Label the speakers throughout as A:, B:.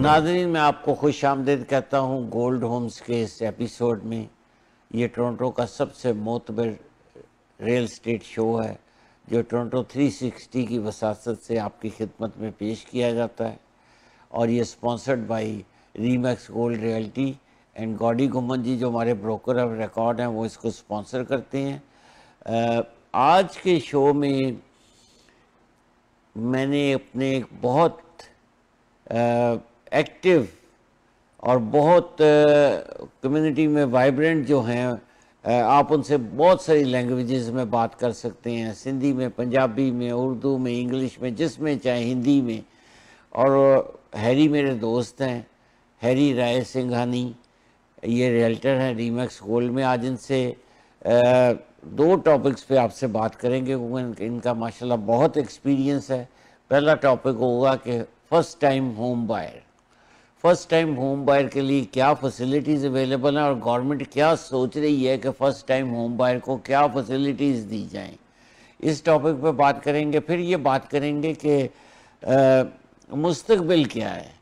A: नाज़रीन, मैं आपको खुश आमदीद कहता हूँ गोल्ड होम्स के इस एपिसोड में। ये टोरंटो का सबसे मोतबर रियल स्टेट शो है जो टोरंटो 360 की वसासत से आपकी खिदमत में पेश किया जाता है, और ये sponsored by ReMax Gold Realty and Goddy Ghuman ji, जो हमारे ब्रोकर ऑफ रिकॉर्ड हैं, वो इसको स्पॉन्सर करते हैं। आज के शो में मैंने अपने एक बहुत एक्टिव और बहुत कम्युनिटी में वाइब्रेंट जो हैं, आप उनसे बहुत सारी लैंग्वेजेस में बात कर सकते हैं, सिंधी में, पंजाबी में, उर्दू में, इंग्लिश में, जिसमें चाहे, हिंदी में। और हैरी मेरे दोस्त हैं, हैरी राय सिंघानी, ये रियल्टर हैं रीमैक्स गोल्ड में। आज इनसे दो टॉपिक्स पे आपसे बात करेंगे क्योंकि इनका माशाल्लाह बहुत एक्सपीरियंस है। पहला टॉपिक होगा कि first time home buyer, first time home buyer के लिए क्या फैसिलिटीज़ अवेलेबल हैं और गवर्नमेंट क्या सोच रही है कि फ़र्स्ट टाइम होम बायर को क्या फैसिलिटीज़ दी जाएं, इस टॉपिक पे बात करेंगे। फिर ये बात करेंगे कि मुस्तकबिल क्या है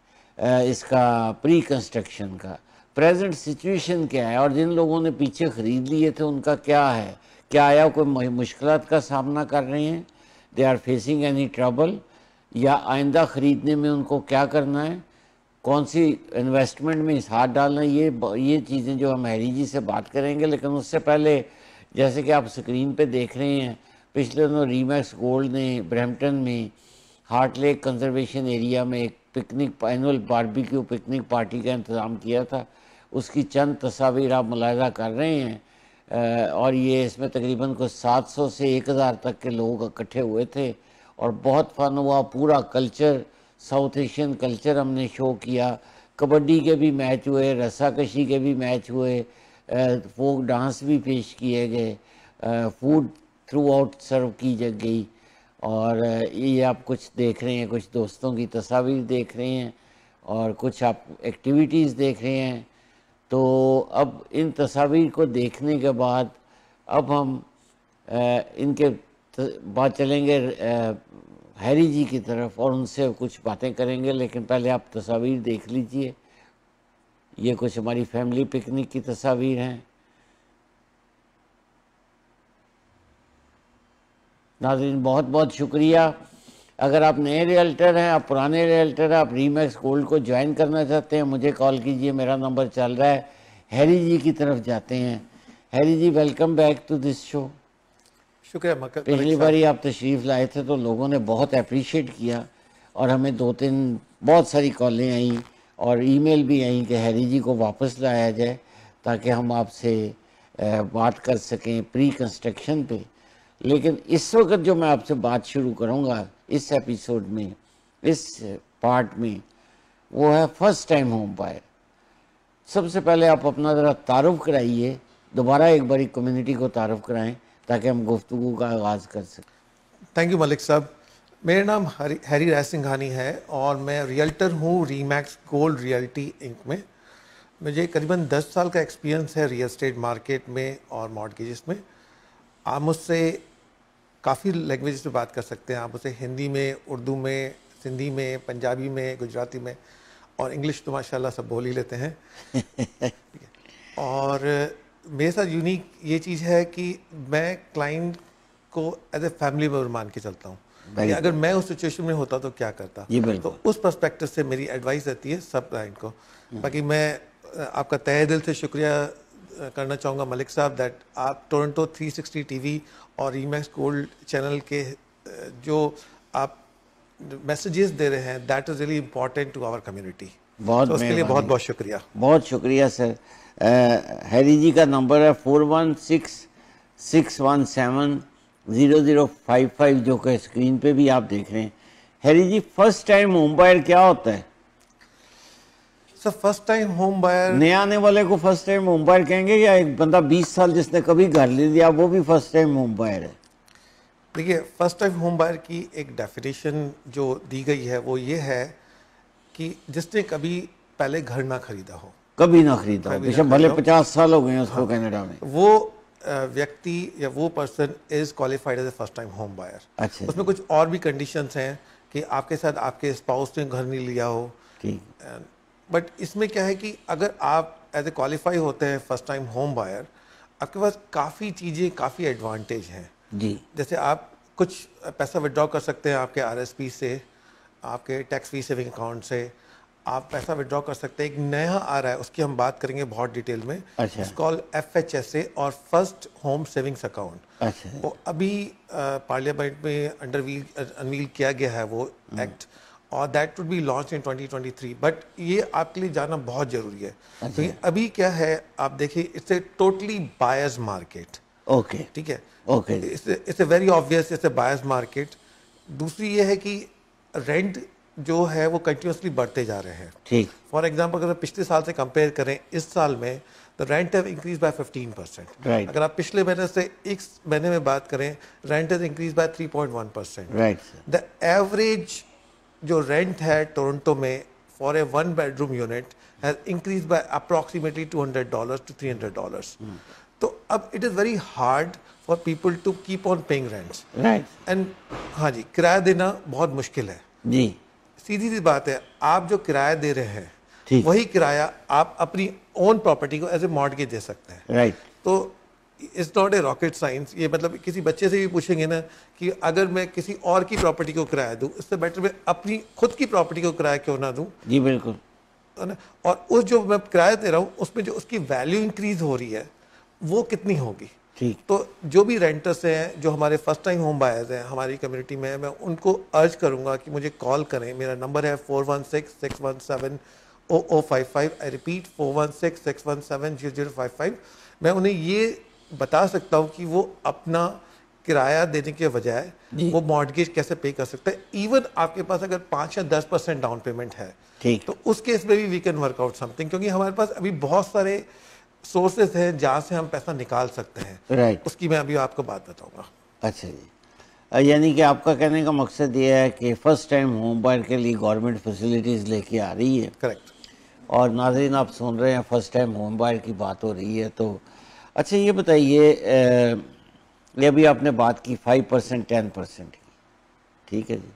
A: इसका, प्री कंस्ट्रक्शन का प्रेजेंट सिचुएशन क्या है, और जिन लोगों ने पीछे ख़रीद लिए थे उनका क्या है, क्या आया कोई मुश्किलात का सामना कर रहे हैं, they are facing any trouble, या आइंदा ख़रीदने में उनको क्या करना है, कौन सी इन्वेस्टमेंट में इस हाथ डालना है, ये चीज़ें जो हम हैरी जी से बात करेंगे। लेकिन उससे पहले, जैसे कि आप स्क्रीन पे देख रहे हैं, पिछले दिनों रीमैक्स गोल्ड ने ब्रैम्पटन में हार्ट लेक कंजर्वेशन एरिया में एक picnic, annual barbecue picnic party का इंतज़ाम किया था। उसकी चंद तस्वीर आप मुलाहिज़ा कर रहे हैं, और ये इसमें तकरीबन कुछ 700 से 1000 तक के लोग इकट्ठे हुए थे और बहुत फन हुआ। पूरा कल्चर, साउथ एशियन कल्चर हमने शो किया। कबड्डी के भी मैच हुए, रस्साकशी के भी मैच हुए, फोक डांस भी पेश किए गए, फूड थ्रू आउट सर्व की गई। और ये आप कुछ देख रहे हैं, कुछ दोस्तों की तस्वीर देख रहे हैं और कुछ आप एक्टिविटीज़ देख रहे हैं। तो अब इन तस्वीर को देखने के बाद अब हम इनके बाद चलेंगे हैरी जी की तरफ और उनसे कुछ बातें करेंगे। लेकिन पहले आप तस्वीर देख लीजिए। ये कुछ हमारी फैमिली पिकनिक की तस्वीर हैं। नाज़रीन, बहुत बहुत शुक्रिया। अगर आप नए रियल्टर हैं, आप पुराने रियल्टर हैं, आप रीमैक्स गोल्ड को ज्वाइन करना चाहते हैं, मुझे कॉल कीजिए, मेरा नंबर चल रहा है। हैरी जी की तरफ जाते हैं। Harry ji, welcome back to this show.
B: शुक्रिया।
A: पिछली बारी आप तशरीफ़ लाए थे तो लोगों ने बहुत अप्रीशिएट किया और हमें 2-3 बहुत सारी कॉलें आई और ईमेल भी आई कि हैरी जी को वापस लाया जाए ताकि हम आपसे बात कर सकें प्री कंस्ट्रक्शन पे। लेकिन इस वक्त जो मैं आपसे बात शुरू करूँगा इस एपिसोड में, इस पार्ट में, वो है फर्स्ट टाइम होम बायर। सबसे पहले आप अपना ज़रा तारुफ कराइए, दोबारा एक बारी कम्युनिटी को तारुफ कराएं ताकि हम गुफ्तगू का आगाज़ कर सकें।
B: थैंक यू मलिक साहब। मेरा नाम हैरी राय सिंघानी है और मैं रियल्टर हूँ रीमैक्स गोल्ड रियल्टी इंक में। मुझे करीबन 10 साल का एक्सपीरियंस है रियल एस्टेट मार्केट में और मॉर्गेजेस में। आप मुझसे काफ़ी लैंग्वेज पे बात कर सकते हैं। आप मुझसे हिंदी में, उर्दू में, सिंधी में, पंजाबी में, गुजराती में और इंग्लिश तो माशाल्लाह सब बोल ही लेते हैं। और मेरे साथ यूनिक ये चीज़ है कि मैं क्लाइंट को एज ए फैमिली मेंबर मान के चलता हूँ कि अगर मैं उस सिचुएशन में होता तो क्या करता। तो उस पर्सपेक्टिव से मेरी एडवाइस रहती है सब क्लाइंट को। बाकी मैं आपका तहे दिल से शुक्रिया करना चाहूँगा मलिक साहब दैट आप टोरंटो 360 टीवी और रीमैक्स गोल्ड चैनल के जो आप मैसेजेस दे रहे हैं, that is really important to our community.
A: बहुत
B: उसके लिए बहुत बहुत शुक्रिया।
A: बहुत शुक्रिया सर। हैरी जी का नंबर है 4166170055, जो कि स्क्रीन पे भी आप देख रहे हैं। Harry ji, first time home buyer क्या होता है?
B: Sir, first time home buyer,
A: नए आने वाले को फर्स्ट टाइम होम बायर कहेंगे या एक बंदा 20 साल जिसने कभी घर ले लिया वो भी फर्स्ट टाइम होम बायर है?
B: देखिए, फर्स्ट टाइम होम बायर की एक डेफिनेशन जो दी गई है वो ये है कि जिसने कभी पहले घर ना खरीदा हो,
A: कभी ना खरीदा हो, बेशक भले 50 साल हो गए उसको कनाडा में,
B: वो व्यक्ति या वो person is qualified as a first time home buyer.
A: अच्छा,
B: उसमें कुछ और भी कंडीशंस हैं कि आपके साथ आपके स्पाउस ने घर नहीं लिया हो, बट इसमें क्या है कि अगर आप एज ए क्वालिफाई होते हैं फर्स्ट टाइम होम बायर, आपके पास काफ़ी चीज़ें, काफ़ी एडवांटेज हैं।
A: जी
B: जैसे आप कुछ पैसा विड्रॉ कर सकते हैं आपके आरएसपी से, आपके टैक्स फ्री सेविंग अकाउंट से, आप पैसा विड्रॉ कर सकते हैं। एक नया आ रहा है, उसकी हम बात करेंगे बहुत डिटेल में।
A: अच्छा।
B: इट्स कॉल्ड FHSA और फर्स्ट होम सेविंग्स अकाउंट।
A: अच्छा।
B: वो अभी पार्लियामेंट में अनवील किया गया है वो एक्ट, और that would be launch in 2023। But ये आपके लिए जाना बहुत जरूरी है।
A: अच्छा।
B: तो अभी क्या है, आप देखिए, it's a totally buyers market.
A: Okay
B: ठीक है,
A: okay.
B: It's a very obvious, it's a buyers market. दूसरी ये है कि रेंट जो है वो कंटिन्यूसली बढ़ते जा रहे हैं।
A: ठीक।
B: फॉर एग्जांपल अगर पिछले साल से कंपेयर करें इस साल में, the rent have increase by 15%।
A: Right.
B: अगर आप पिछले महीने से इस महीने में बात करें, rent has increase by 3.1%।
A: Right.
B: The average जो रेंट है टोरंटो में for a 1 bedroom unit has increase by approximately $200 to $300। तो अब it is very hard for people to keep on paying rents.
A: Right.
B: And हाँ जी, किराया देना बहुत मुश्किल है।
A: जी
B: सीधी सी बात है, आप जो किराया दे रहे हैं,
A: ठीक।
B: वही किराया आप अपनी ओन प्रॉपर्टी को एज ए मॉर्गेज दे सकते हैं।
A: राइट।
B: तो it's not a rocket science. ये मतलब किसी बच्चे से भी पूछेंगे ना कि अगर मैं किसी और की प्रॉपर्टी को किराया दूं, इससे बेटर मैं अपनी खुद की प्रॉपर्टी को किराया क्यों ना दूं,
A: जी बिल्कुल।
B: है ना। और उस जो मैं किराया दे रहा हूँ उसमें जो उसकी वैल्यू इंक्रीज हो रही है वो कितनी होगी।
A: ठीक।
B: तो जो भी रेंटर्स हैं, जो हमारे फर्स्ट टाइम होम बायर्स हैं हमारी कम्युनिटी में, मैं उनको अर्ज करूंगा कि मुझे कॉल करें। मेरा नंबर है 416-617-0055। I repeat 416-617-0055। मैं उन्हें ये बता सकता हूँ कि वो अपना किराया देने के बजाय वो मॉर्गेज कैसे पे कर सकते हैं। इवन आपके पास अगर 5 या 10% डाउन पेमेंट है,
A: ठीक,
B: तो उस केस में भी we can work out something, क्योंकि हमारे पास अभी बहुत सारे सोर्सेस हैं जहाँ से हम पैसा निकाल सकते हैं।
A: राइट।
B: उसकी मैं अभी आपको बात बताऊंगा।
A: अच्छा जी, यानी कि आपका कहने का मकसद ये है कि फर्स्ट टाइम होम बायर के लिए गवर्नमेंट फैसिलिटीज़ लेके आ रही है।
B: करेक्ट।
A: और नाज़रीन आप सुन रहे हैं, फर्स्ट टाइम होम बायर की बात हो रही है। तो अच्छा ये बताइए, ये अभी आपने बात की 5% 10% की, ठीक है जी।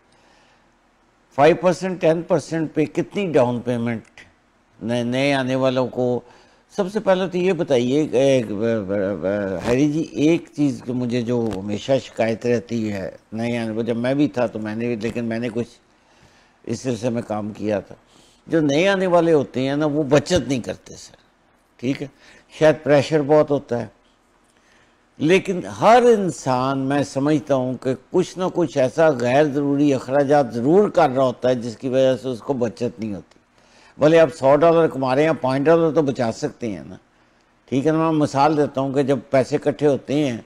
A: 5% 10% पे कितनी डाउन पेमेंट नए आने वालों को? सबसे पहले तो ये बताइए हैरी जी, एक चीज़ की मुझे जो हमेशा शिकायत रहती है नए आने पर, जब मैं भी था तो लेकिन मैंने कुछ इस सिलसिले में काम किया था। जो नए आने वाले होते हैं ना, वो बचत नहीं करते सर, ठीक है। शायद प्रेशर बहुत होता है, लेकिन हर इंसान, मैं समझता हूँ कि कुछ ना कुछ ऐसा गैर ज़रूरी अखराजात ज़रूर कर रहा होता है जिसकी वजह से उसको बचत नहीं होती। भले आप $100 कमा रहे हैं, $5 तो बचा सकते हैं ना, ठीक है ना। मैं मिसाल देता हूँ कि जब पैसे इकट्ठे होते हैं,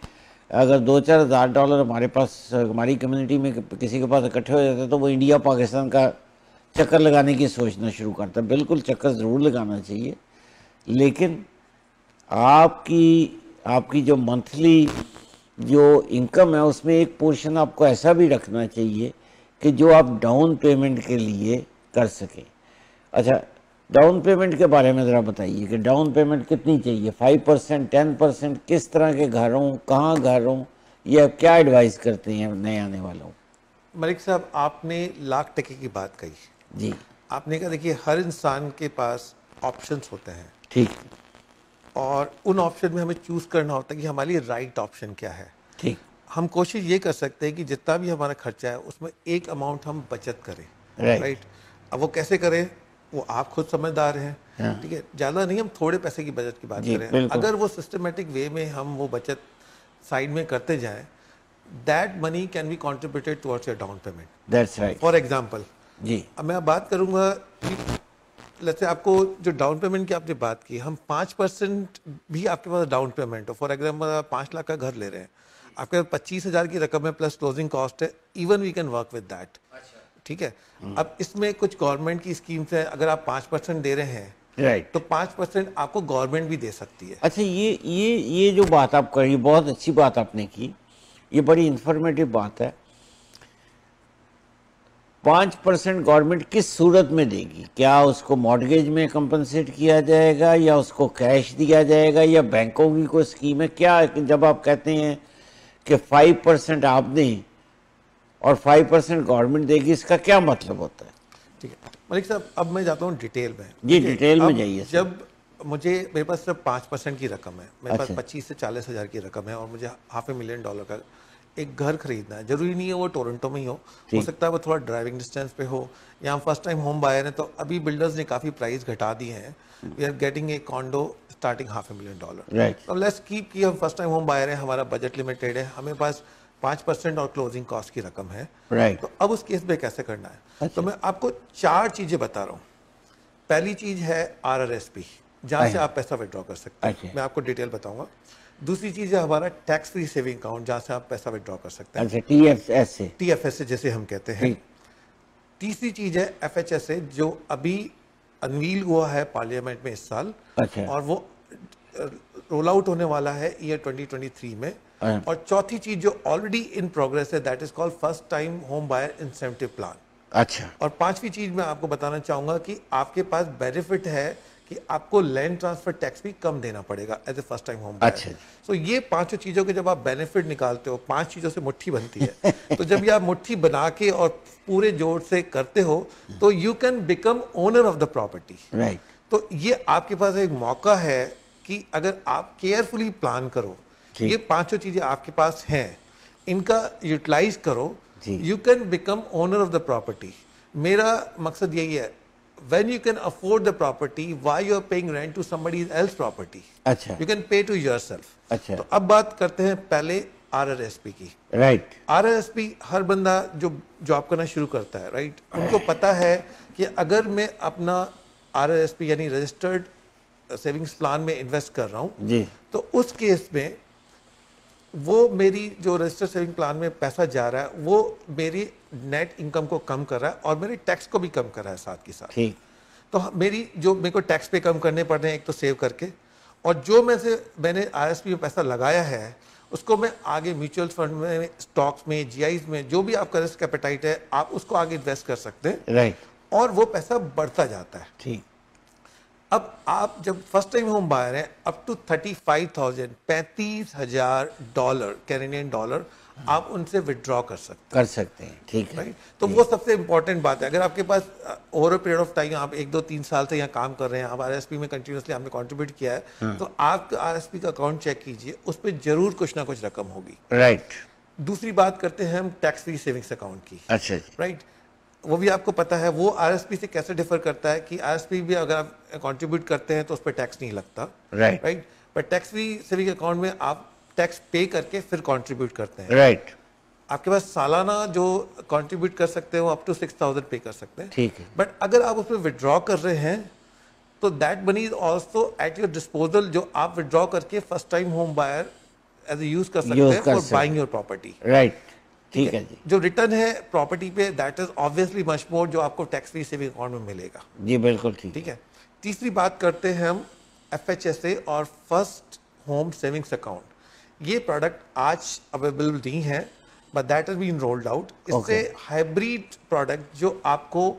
A: अगर $2-4 हज़ार हमारे पास, हमारी कम्युनिटी में किसी के पास इकट्ठे हो जाते हैं, तो वो इंडिया पाकिस्तान का चक्कर लगाने की सोचना शुरू करता है। बिल्कुल चक्कर ज़रूर लगाना चाहिए, लेकिन आपकी जो मंथली जो इनकम है उसमें एक पोर्शन आपको ऐसा भी रखना चाहिए कि जो आप डाउन पेमेंट के लिए कर सकें। अच्छा, डाउन पेमेंट के बारे में ज़रा बताइए कि डाउन पेमेंट कितनी चाहिए? 5% 10%? किस तरह के घर हों, कहाँ घर हों, ये आप क्या एडवाइस करते हैं नए आने वालों?
B: मलिक साहब, आपने लाख टके की बात कही
A: जी।
B: आपने कहा, देखिए हर इंसान के पास ऑप्शंस होते हैं,
A: ठीक,
B: और उन ऑप्शन में हमें चूज करना होता है कि हमारे लिए राइट ऑप्शन क्या है।
A: ठीक।
B: हम कोशिश ये कर सकते हैं कि जितना भी हमारा खर्चा है उसमें एक अमाउंट हम बचत करें। राइट। अब वो कैसे करें, वो आप खुद समझदार हैं, ठीक है। ज़्यादा नहीं, हम थोड़े पैसे की बचत की बात करें। अगर वो सिस्टमेटिक वे में हम वो बचत साइड में करते जाएं, that money can be contributed towards your down payment.
A: That's right.
B: For example जी, अब मैं बात करूंगा कि जैसे आपको जो डाउन पेमेंट की आपने बात की, हम 5% भी आपके पास डाउन पेमेंट हो, फॉर एग्जाम्पल आप 5 लाख का घर ले रहे हैं, आपके पास 25,000 की रकम है प्लस क्लोजिंग कॉस्ट है, even we can work with that. ठीक है। अब इसमें कुछ गवर्नमेंट की स्कीम्स है, अगर आप 5% दे रहे हैं, राइट, तो 5% आपको गवर्नमेंट भी दे सकती है।
A: अच्छा, ये जो बात आप करी, बहुत अच्छी बात आपने की, ये बड़ी इंफॉर्मेटिव बात है। 5% गवर्नमेंट किस सूरत में देगी? क्या उसको मॉर्गेज में कंपनसेट किया जाएगा, या उसको कैश दिया जाएगा, या बैंकों की कोई स्कीम है क्या? जब आप कहते हैं कि 5% आप दें और 5% गवर्नमेंट देगी, इसका क्या मतलब होता है?
B: ठीक है, मलिक साहब, अब मैं जाता हूँ डिटेल में।
A: जी, डिटेल में जाइए।
B: जब मेरे पास सिर्फ 5% की रकम है, मेरे पास
A: अच्छा।
B: 25 से 40 हज़ार की रकम है और मुझे $500,000 का एक घर खरीदना है। जरूरी नहीं है वो टोरंटो में ही हो सकता है वो थोड़ा ड्राइविंग डिस्टेंस पे हो, या हम फर्स्ट टाइम होम बायर हैं तो अभी बिल्डर्स ने काफ़ी प्राइस घटा दिए हैं। We are getting a condo starting $500,000।
A: Right.
B: तो लेट्स कीप कि हम फर्स्ट टाइम होम बायर हैं, हमारा बजट लिमिटेड है, हमें पास 5% और क्लोजिंग कॉस्ट की रकम है।
A: राइट।
B: तो अब उस केस में कैसे करना है?
A: अच्छा।
B: तो मैं आपको 4 चीज़ें बता रहा हूँ। पहली चीज़ है RRSP, जहाँ से आप पैसा विड्रॉ कर सकते हैं। मैं आपको डिटेल बताऊंगा। दूसरी चीज़ है हमारा टैक्स फ्री सेविंग अकाउंट, जहाँ से आप पैसा विड्रॉ कर सकते हैं।
A: अच्छा, TFS
B: जैसे हम कहते हैं। तीसरी चीज़ है FHSA, जो अभी अनवील हुआ है पार्लियामेंट में इस साल।
A: अच्छा।
B: और वो रोल आउट होने वाला है ईयर 2023 में। और चौथी चीज़ जो ऑलरेडी इन प्रोग्रेस है, that is called first time home buyer incentive plan.
A: अच्छा।
B: और पांचवी चीज मैं आपको बताना चाहूंगा कि आपके पास बेनिफिट है कि आपको लैंड ट्रांसफर टैक्स भी कम देना पड़ेगा as a first time home buyer.
A: अच्छा।
B: सो ये पांचों चीजों के जब आप बेनिफिट निकालते हो, 5 चीजों से मुट्ठी बनती है। तो जब ये आप मुट्ठी बना के और पूरे जोर से करते हो तो you can become owner of the property.
A: Right.
B: तो ये आपके पास एक मौका है कि अगर आप केयरफुली प्लान करो, ये पांचों चीजें आपके पास हैं, इनका यूटिलाइज करो, you can become owner of the property. मेरा मकसद यही है, when you can afford the property, why you are paying rent to somebody else property?
A: अच्छा।
B: You can pay to yourself.
A: अच्छा।
B: तो अब बात करते हैं पहले RRSP की।
A: राइट।
B: RRSP हर बंदा जो जॉब करना शुरू करता है, राइट, उनको पता है कि अगर मैं अपना RRSP यानी रजिस्टर्ड सेविंग्स प्लान में इन्वेस्ट कर रहा हूँ
A: जी,
B: तो उस केस में वो मेरी जो रजिस्टर्ड सेविंग प्लान में पैसा जा रहा है वो मेरी नेट इनकम को कम कर रहा है और मेरे टैक्स को भी कम कर रहा है साथ के साथ।
A: ठीक।
B: तो मेरी जो मेरे को टैक्स पे कम करने पड़ रहे हैं एक तो सेव करके, और जो मैंने RRSP में पैसा लगाया है उसको मैं आगे म्यूचुअल फंड में, स्टॉक्स में, GIs में, जो भी आपका रिस्क एपेटाइट है आप उसको आगे इन्वेस्ट कर सकते हैं।
A: राइट।
B: और वो पैसा बढ़ता जाता है।
A: ठीक।
B: अब आप जब फर्स्ट टाइम होम बायर हैं, अप टू 35,000 $35,000 कैनेडियन डॉलर आप उनसे विड्रॉ कर सकते
A: हैं। ठीक है।
B: राइट। तो वो सबसे इंपॉर्टेंट बात है। अगर आपके पास over a period of time आप 1-2-3 साल से यहाँ काम कर रहे हैं, आप RRSP में कंटिन्यूसली आपने कंट्रीब्यूट किया है, तो आप RRSP का अकाउंट चेक कीजिए, उस पर जरूर कुछ ना कुछ रकम होगी।
A: राइट।
B: दूसरी बात करते हैं हम टैक्स फ्री सेविंग्स अकाउंट की।
A: अच्छा।
B: राइट। वो भी आपको पता है वो RRSP से कैसे डिफर करता है कि RRSP भी अगर आप कंट्रीब्यूट करते हैं तो उस पर टैक्स नहीं लगता।
A: राइट।
B: राइट। पर टैक्स फ्री सेविंग अकाउंट में आप टैक्स पे करके फिर कंट्रीब्यूट करते हैं।
A: राइट।
B: आपके पास सालाना जो कंट्रीब्यूट कर सकते हो अप टू 6,000 पे कर सकते हैं।
A: ठीक है।
B: बट अगर आप उसमें विड्रॉ कर रहे हैं तो that money is also at your disposal, जो आप विड्रॉ करके first time home buyer as a use कर सकते हैं for buying your property.
A: Right. ठीक है जी।
B: जो रिटर्न है प्रॉपर्टी पे that is obviously much more जो आपको टैक्स फ्री सेविंग अकाउंट में मिलेगा।
A: जी बिल्कुल ठीक।
B: ठीक है। तीसरी बात करते हैं हम FHSA और फर्स्ट होम सेविंग्स अकाउंट। ये प्रोडक्ट आज अवेलेबल नहीं है, but that has been rolled out. इससे हाइब्रिड प्रोडक्ट जो आपको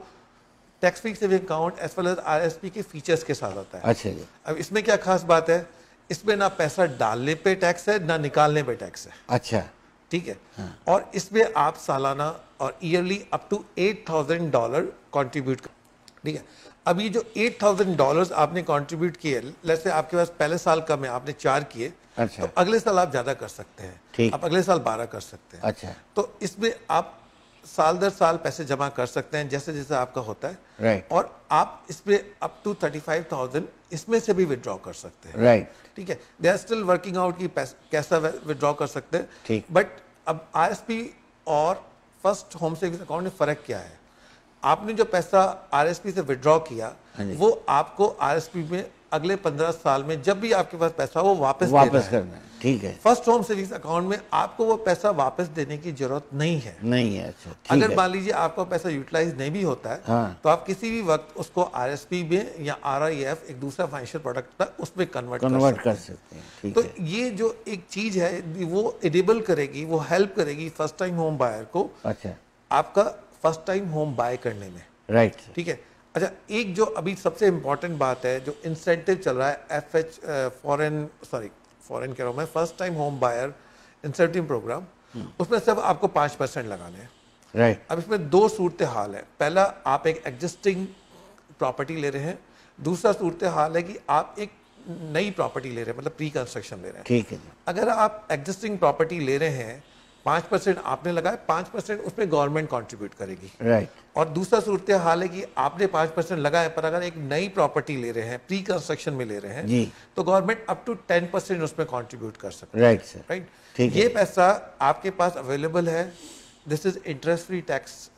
B: tax free saving account as well as RRSP के फीचर्स के साथ आता है।
A: अच्छा जी।
B: अब इसमें क्या खास बात है, इसमें ना पैसा डालने पे टैक्स है ना निकालने पे टैक्स है।
A: अच्छा।
B: ठीक है। और इसमें आप सालाना और ईयरली अप टू $8,000 कंट्रीब्यूट कर। ठीक है। अब ये जो $8,000 आपने कंट्रीब्यूट किए, लेट्स से आपके पास पहले साल कम है, आपने 4 किए,
A: अच्छा।
B: तो अगले साल आप ज्यादा कर सकते हैं। आप अगले साल 12 कर सकते हैं।
A: अच्छा।
B: तो इसमें आप साल दर साल पैसे जमा कर सकते हैं जैसे जैसे आपका होता है।
A: राइट।
B: और आप इसमें अप टू 35,000 इसमें से भी विड्रॉ कर सकते हैं।
A: राइट।
B: ठीक है। They are still working out कि कैसा विड्रॉ कर सकते हैं।
A: ठीक।
B: बट अब RRSP और फर्स्ट होम सेविंग्स अकाउंट में फर्क क्या है? आपने जो पैसा RRSP से विड्रॉ किया वो आपको RRSP में अगले 15 साल में जब भी आपके पास पैसा हो वापस
A: करना है। ठीक है।
B: फर्स्ट होम सेविंग्स अकाउंट में आपको वो पैसा वापस देने की जरूरत नहीं है।
A: नहीं है। अच्छा।
B: अगर मान लीजिए आपका पैसा यूटिलाइज नहीं भी होता है, तो आप किसी भी वक्त उसको RRSP में या RIF एक दूसरा फाइनेंशियल प्रोडक्ट था उसमें कन्वर्ट कर सकते हैं। ठीक तो है। ये जो एक चीज है वो एनेबल करेगी, वो हेल्प करेगी फर्स्ट टाइम होम बायर को। अच्छा। आपका फर्स्ट टाइम होम बाय करने में। राइट। ठीक है। अच्छा, एक जो अभी सबसे इंपॉर्टेंट बात है, जो इंसेंटिव चल रहा है फॉरेन कह रहा हूं मैं, first time home buyer incentive program, उसमें सब आपको 5% लगाने हैं। राइट। अब इसमें 2 सूरत हाल है। पहला, आप एक एग्जिस्टिंग प्रॉपर्टी ले रहे हैं, दूसरा सूरत हाल है कि आप एक नई प्रॉपर्टी ले रहे हैं, मतलब प्री कंस्ट्रक्शन ले रहे हैं।
A: ठीक है जी।
B: अगर आप एग्जिस्टिंग प्रॉपर्टी ले रहे हैं, 5% आपने लगाया, 5% उसमें गवर्नमेंट कंट्रीब्यूट करेगी।
A: राइट।
B: और दूसरा सूरत हाल है कि आपने 5% लगाया, पर अगर एक नई प्रॉपर्टी ले रहे हैं, प्री कंस्ट्रक्शन में ले रहे हैं
A: जी,
B: तो गवर्नमेंट अप टू 10% उसमें कंट्रीब्यूट कर सकती है।
A: Right sir.
B: राइट,
A: ठीक है।
B: ये पैसा आपके पास अवेलेबल है, this is interest free tax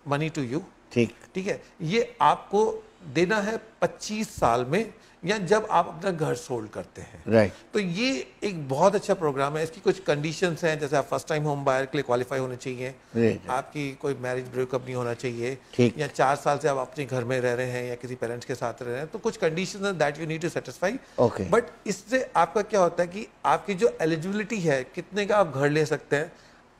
B: money to you.
A: ठीक।
B: ठीक है, ये आपको देना है 25 साल में, या जब आप अपना घर सोल्ड करते हैं।
A: राइट।
B: तो ये एक बहुत अच्छा प्रोग्राम है। इसकी कुछ कंडीशंस हैं, जैसे आप फर्स्ट टाइम होम बायर के लिए क्वालिफाई होने चाहिए,
A: राइट।
B: आपकी कोई मैरिज ब्रेकअप नहीं होना चाहिए,
A: ठीक।
B: या 4 साल से आप अपने घर में रह रहे हैं या किसी पेरेंट्स के साथ रह रहे हैं, तो कुछ कंडीशंस हैं that you need to satisfy.
A: Okay.
B: But इससे आपका क्या होता है कि आपकी जो एलिजिबिलिटी है, कितने का आप घर ले सकते हैं,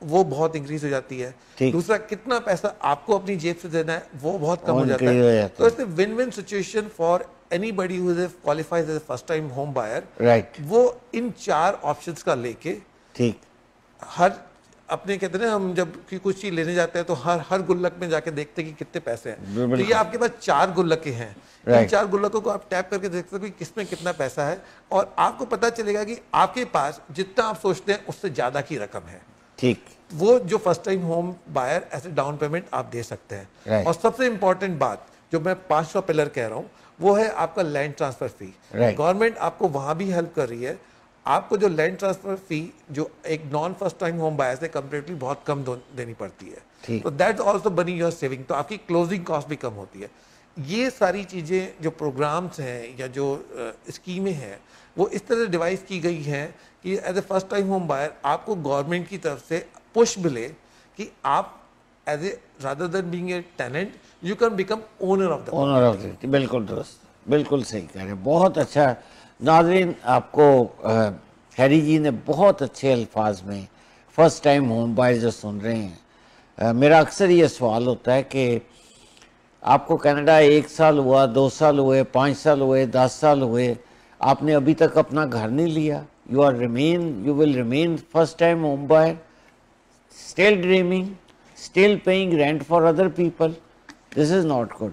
B: वो बहुत इंक्रीज हो जाती है।
A: ठीक।
B: दूसरा, कितना पैसा आपको अपनी जेब से देना है, वो बहुत कम हो जाता
A: increase हो
B: है।
A: जाता
B: तो इससे win win situation for anybody who is qualifies as first time home buyer.
A: Right.
B: वो इन 4 ऑप्शंस का लेके
A: ठीक।
B: हर अपने कहते हैं ना, हम जब की कुछ चीज लेने जाते हैं तो हर गुल्लक में जाके देखते हैं कि कितने पैसे हैं। तो
A: बिल्कुल।
B: ये आपके पास 4 गुल्लकें हैं, इन
A: Right.
B: 4 गुल्लकों को आप टैप करके देख सकते हो कि किसमें कितना पैसा है, और आपको पता चलेगा कि आपके पास जितना आप सोचते हैं उससे ज्यादा की रकम है।
A: ठीक।
B: वो जो फर्स्ट टाइम होम बायर ऐसे डाउन पेमेंट आप दे सकते हैं।
A: Right.
B: और सबसे इंपॉर्टेंट बात जो मैं 5वां पिलर कह रहा हूँ, वो है आपका land transfer fee.
A: Right.
B: Government आपको वहां भी हेल्प कर रही है। आपको जो लैंड ट्रांसफर फी जो एक non first time home buyer से कंपेरेटिवली बहुत कम देनी पड़ती है,
A: ठीक।
B: तो दैट ऑल्सो बनी योर सेविंग, तो आपकी क्लोजिंग कॉस्ट भी कम होती है। ये सारी चीज़ें जो प्रोग्राम्स हैं या जो स्कीमें हैं, वो इस तरह से डिवाइस की गई हैं कि as a first time home buyer आपको गवर्नमेंट की तरफ से पुश मिले कि आप as a rather than being a tenant you can become owner of the
A: owner of the. बिल्कुल दुरुस्त, बिल्कुल सही कह रहे हैं, बहुत अच्छा। नाज़रीन, आपको हैरी जी ने बहुत अच्छे अल्फाज में फर्स्ट टाइम होम बायर जो सुन रहे हैं, मेरा अक्सर ये सवाल होता है कि आपको कनाडा 1 साल हुआ, 2 साल हुए, 5 साल हुए, 10 साल हुए, आपने अभी तक अपना घर नहीं लिया, you will remain first time home buyer, still dreaming, still paying rent for other people. This is not good.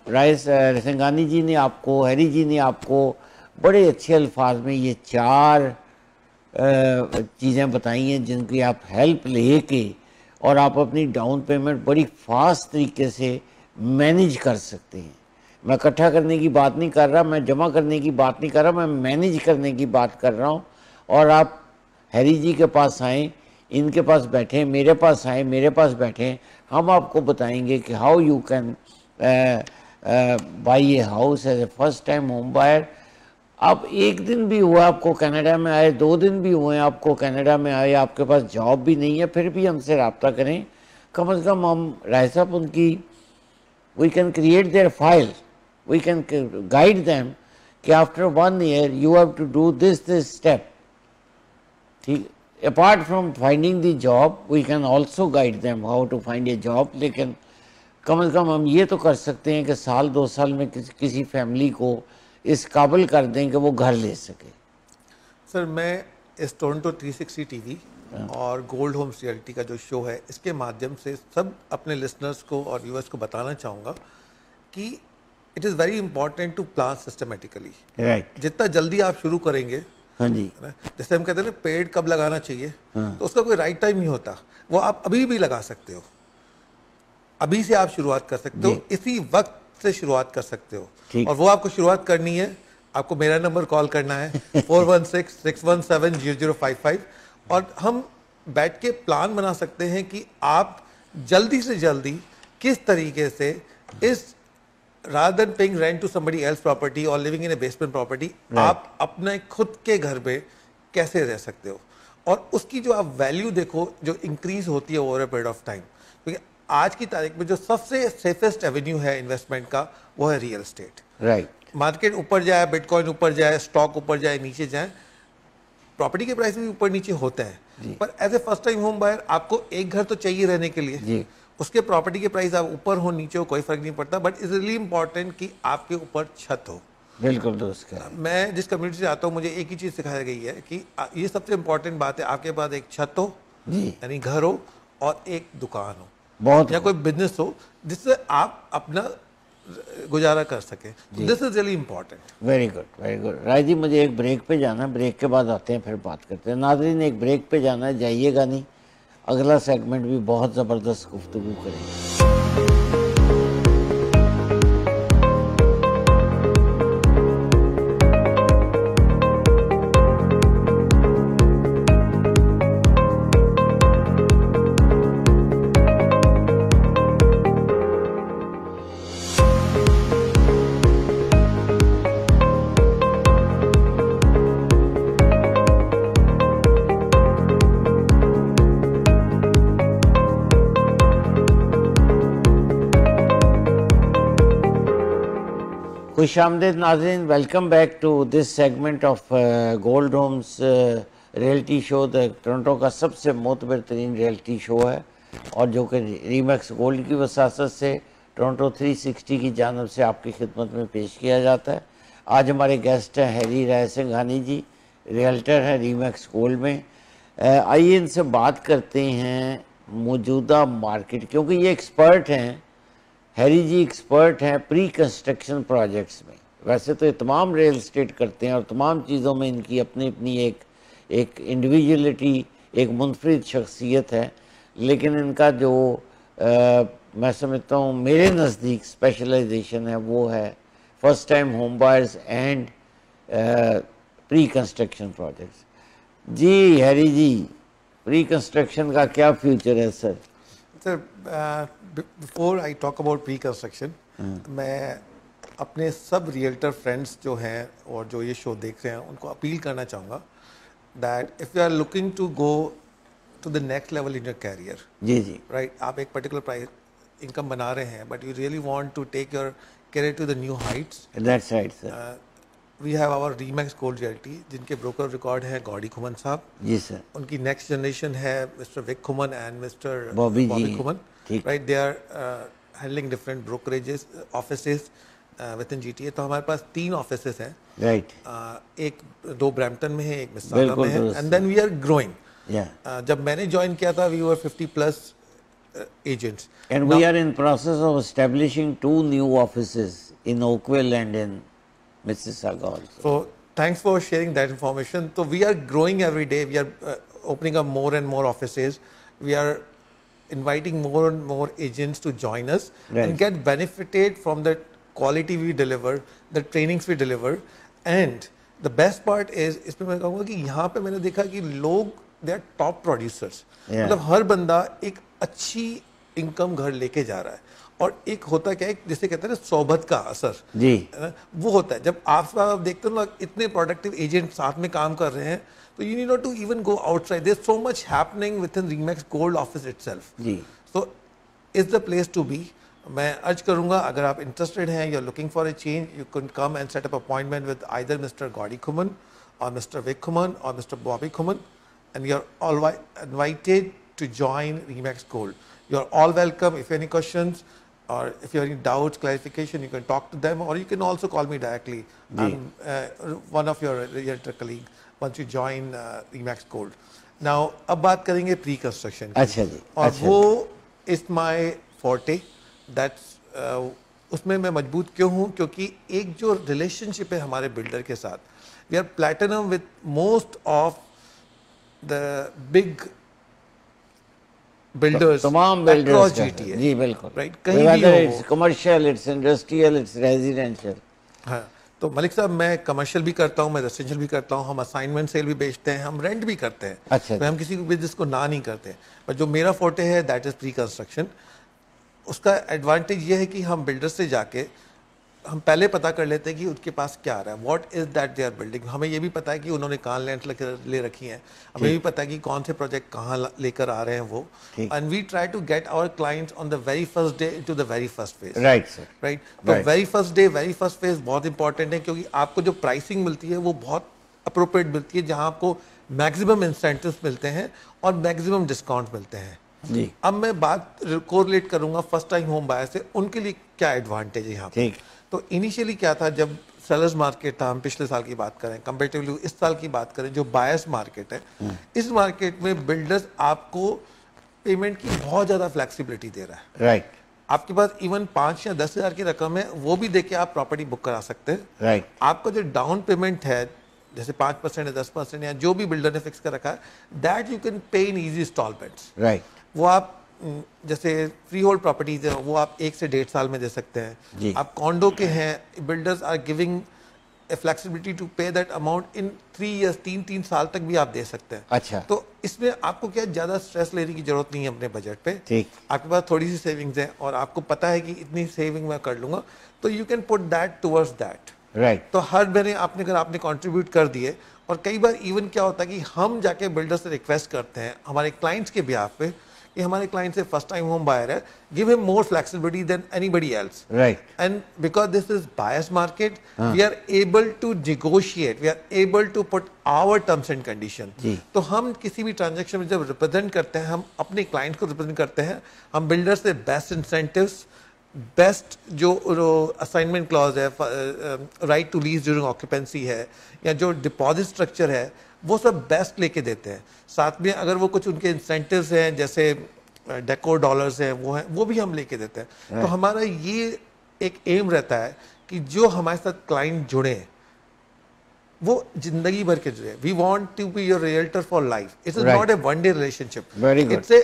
A: राय सिंघानी जी ने आपको, हैरी जी ने आपको बड़े अच्छे अल्फाज में ये 4 चीज़ें बताई हैं जिनकी आप हेल्प लेके और आप अपनी डाउन पेमेंट बड़ी फास्ट तरीके से मैनेज कर सकते हैं। मैं इकट्ठा करने की बात नहीं कर रहा, मैं जमा करने की बात नहीं कर रहा, मैं मैनेज करने की बात कर रहा हूँ। और आप हैरी जी के पास आएँ, इनके पास बैठें, मेरे पास आएँ, मेरे पास बैठें, हम आपको बताएंगे कि how you can buy a house as a first time home buyer. आप 1 दिन भी हुआ आपको कनाडा में आए, 2 दिन भी हुए आपको कनाडा में आए, आपके पास जॉब भी नहीं है, फिर भी हमसे रब्ता करें। कम से कम हम राय साहब उनकी we can create their file, we can guide them कि after 1 year you have to do this step. ठीक, apart from finding the job we can also guide them how to find a job. लेकिन कम से कम हम ये तो कर सकते हैं कि साल 2 साल में किसी फैमिली को इस काबिल कर दें कि वो घर ले सके।
B: सर, मैं इस टोरंटो 360 टीवी और गोल्ड होम्स रियल्टी का जो शो है, इसके माध्यम से सब अपने लिसनर्स को और व्यूअर्स को बताना चाहूँगा कि it is very important to plan systematically.
A: Right.
B: जितना जल्दी आप शुरू करेंगे,
A: हाँ जी,
B: जैसे हम कहते हैं ना पेड़ कब लगाना चाहिए, तो उसका कोई राइट टाइम नहीं होता, वो आप अभी भी लगा सकते हो, अभी से आप शुरुआत कर सकते हो, इसी वक्त से शुरुआत कर सकते हो। और वो आपको शुरुआत करनी है, आपको मेरा नंबर कॉल करना है 4166170055, और हम बैठ के प्लान बना सकते हैं कि आप जल्दी से जल्दी किस तरीके से इस rather than paying rent to somebody else property or living in a basement property, आप अपने खुद के घर पे कैसे रह सकते हो, और उसकी जो आप वैल्यू देखो जो इंक्रीज होती है over a period of time. क्योंकि आज की तारीख में जो सबसे सेफेस्ट एवेन्यू है इन्वेस्टमेंट का, वो है रियल एस्टेट।
A: राइट।
B: मार्केट ऊपर जाए, बिटकॉइन ऊपर जाए, स्टॉक ऊपर जाए, नीचे जाए, प्रॉपर्टी के प्राइस भी ऊपर नीचे होते हैं, पर as a first time home buyer आपको एक घर तो चाहिए रहने के लिए
A: जी।
B: उसके प्रॉपर्टी के प्राइस आप ऊपर हो नीचे हो कोई फर्क नहीं पड़ता, बट इज रियली इंपॉर्टेंट कि आपके ऊपर छत हो।
A: बिल्कुल दोस्त का।
B: मैं जिस कम्युनिटी से आता हूँ, मुझे एक ही चीज़ सिखाई गई है कि ये सबसे इंपॉर्टेंट बात है, आपके पास एक छत हो, यानी घर हो, और एक दुकान हो।
A: बहुत
B: या कोई बिजनेस हो जिससे आप अपना गुजारा कर सके। This is really important.
A: Very good very good. Rai ji मुझे एक ब्रेक पे जाना है, ब्रेक के बाद आते हैं फिर बात करते हैं। नाज़रीन एक ब्रेक पे जाना है, जाइएगा नहीं, अगला सेगमेंट भी बहुत ज़बरदस्त गुफ्तगू करेंगे। खुशामदीद नाज़रीन, welcome back to this segment of Gold Homes reality show. Toronto का सबसे मोतबर तरीन रियलिटी शो है और जो कि रीमैक्स गोल्ड की वसासत से टोरंटो 360 की जानब से आपकी खिदमत में पेश किया जाता है। आज हमारे गेस्ट हैं हैरी राय सिंघानी जी, रियल्टर हैं रीमैक्स गोल्ड में। आइए इनसे बात करते हैं मौजूदा मार्केट, क्योंकि ये एक्सपर्ट हैं, हैरी जी एक्सपर्ट हैं प्री कंस्ट्रक्शन प्रोजेक्ट्स में। वैसे तो ये तमाम रियल इस्टेट करते हैं और तमाम चीज़ों में इनकी अपनी अपनी एक इंडिविजुअलिटी, एक मुनफरिद शख्सियत है, लेकिन इनका जो मैं समझता हूँ मेरे नज़दीक स्पेशलाइजेशन है वो है first time home buyers and pre construction projects. जी हैरी जी, प्री कंस्ट्रक्शन का क्या फ्यूचर है sir?
B: Sir before I talk about pre construction, मैं अपने सब रियल्टर फ्रेंड्स जो हैं और जो ये शो देख रहे हैं उनको अपील करना चाहूँगा that if you are looking to go to the next level in your career,
A: जी जी
B: राइट, आप एक पर्टिकुलर प्राइस इनकम बना रहे हैं but you really want to take your career to the new heights,
A: that's right sir.
B: We have our ReMax Gold Realty जिनके broker record हैं गॉडी खुमन साहब।
A: जी सर।
B: उनकी नेक्स्ट जनरेशन है mister Vic Khuman and mister
A: Bobby
B: खुमन, right. They are handling different brokerages offices within GTA. तो हमारे पास 3 offices हैं,
A: right.
B: एक 2 Brampton में है, एक मिसागा में है, and then we are growing. जब मैंने ज्वाइन किया था we were 50+ agents,
A: and we are in process of establishing 2 new offices in Oakville and in Mississauga also.
B: So thanks for sharing that information. So we are growing every day. We are opening up more and more offices. We are inviting more and more agents to join us and get benefited from the quality we deliver, the trainings we deliver. And the best part is इसमें मैं कहूँगा कि यहाँ पे मैंने देखा कि लोग they are top producers. मतलब हर बंदा एक अच्छी इनकम घर लेके जा रहा है। और एक होता क्या है जिसे कहते हैं ना सोबत का असर
A: जी,
B: वो होता है जब आप देखते हो ना इतने प्रोडक्टिव एजेंट साथ में काम कर रहे हैं, तो you need not to even go outside, there so much happening within ReMax Gold office itself.
A: जी,
B: so is the place to be. मैं अर्ज करूंगा अगर आप इंटरेस्टेड हैं, you are looking for a change, you can come and set up appointment with either mister Goddy Khuman और mister Vic Khuman और mister Bobby Khuman, and you are all invited to join Remax Gold. You are all welcome. If you have any questions or if you have any doubts, clarification, you can talk to them or you can also call me directly. I'm one of your realtor colleague once you join Remax Gold. Now, अब बात करेंगे pre construction की।
A: अच्छा जी,
B: और
A: अच्छा
B: वो is my forte. That's उसमें मैं मजबूत क्यों हूँ? क्योंकि एक जो रिलेशनशिप है हमारे बिल्डर के साथ, we are platinum with most of the big builders
A: तमाम
B: across
A: बिल्डर्स
B: GTA,
A: जी बिल्कुल,
B: right? कहीं भी
A: whether
B: हो,
A: it's commercial, it's industrial, it's residential।
B: हाँ, तो मलिक साहब मैं कमर्शियल भी करता हूँ, मैं रेजिडेंशियल भी करता हूँ, हम असाइनमेंट सेल भी बेचते हैं, हम रेंट भी करते हैं।
A: अच्छा,
B: तो हम किसी बिजनेस को ना नहीं करते, पर जो मेरा फोटे है दैट इज प्री कंस्ट्रक्शन। उसका एडवांटेज ये है कि हम बिल्डर से जाके हम पहले पता कर लेते हैं कि उनके पास क्या आ रहा है, what is that they are building. हमें ये भी पता है कि उन्होंने कहाँ लैंड ले रखी है, हमें भी पता है कि कौन से प्रोजेक्ट कहाँ लेकर आ रहे हैं वो। And we try to get our clients on the very first day to the very first phase.
A: Right sir,
B: right. तो very first day very first phase बहुत इंपॉर्टेंट है, क्योंकि आपको जो प्राइसिंग मिलती है वो बहुत अप्रोप्रिएट मिलती है, जहाँ आपको मैक्सिमम इंसेंटिव्स मिलते हैं और मैक्सिमम डिस्काउंट मिलते हैं
A: जी।
B: अब मैं बात कोरिलेट करूंगा फर्स्ट टाइम होम बायर से, उनके लिए क्या एडवांटेज है यहाँ पे। तो इनिशियली क्या था, जब सेलर्स मार्केट था, हम पिछले साल की बात करें, कंपेरेटिवली इस साल की बात करें, जो बायर्स मार्केट है, इस मार्केट में बिल्डर्स आपको पेमेंट की बहुत ज़्यादा फ्लेक्सिबिलिटी दे रहा है।
A: राइट
B: आपके पास इवन 5 या 10 हज़ार की रकम है, वो भी देके आप प्रॉपर्टी बुक करा सकते हैं।
A: राइट
B: आपका जो डाउन पेमेंट है, जैसे 5% या 10% या जो भी बिल्डर ने फिक्स कर रखा है, that you can pay in easy installments.
A: Right
B: वो आप जैसे फ्री होल्ड प्रॉपर्टीज है, वो आप 1 से 1.5 साल में दे सकते
A: जी।
B: हैं। आप कॉन्डो के हैं, builders are giving a flexibility to pay that amount in 3 years, 3 साल तक भी आप दे सकते हैं।
A: अच्छा।
B: तो इसमें आपको क्या ज़्यादा स्ट्रेस लेने की जरूरत नहीं है अपने बजट पे।
A: ठीक।
B: आपके पास थोड़ी सी सेविंग्स है और आपको पता है कि इतनी सेविंग मैं कर लूंगा, तो you can put that towards that.
A: Right
B: तो हर महीने अगर आपने कंट्रीब्यूट कर दिए, और कई बार इवन क्या होता है कि हम जाके बिल्डर से रिक्वेस्ट करते हैं हमारे क्लाइंट्स के बिहाफ पे कि हमारे क्लाइंट से फर्स्ट टाइम होम बायर है, give him more flexibility than anybody else.
A: Right
B: And because this is buyer's market, we are able to negotiate, we are able to put our terms and conditions.
A: जी।
B: तो हम किसी भी transaction में जब represent करते हैं, हम अपने क्लाइंट को रिप्रेजेंट करते हैं, हम बिल्डर से बेस्ट इंसेंटिव्स, बेस्ट जो असाइनमेंट क्लॉज है, right to lease during occupancy है, या जो डिपॉजिट स्ट्रक्चर है, वो सब बेस्ट लेके देते हैं। साथ में अगर वो कुछ उनके इंसेंटिव्स हैं, जैसे डेकोर डॉलर्स हैं, वो भी हम लेके देते हैं। तो हमारा ये एक एम रहता है कि जो हमारे साथ क्लाइंट जुड़े वो जिंदगी भर के जुड़े। We want to be your realtor for life. It is
A: Right.
B: Not a one day relationship,
A: Very good.
B: It's a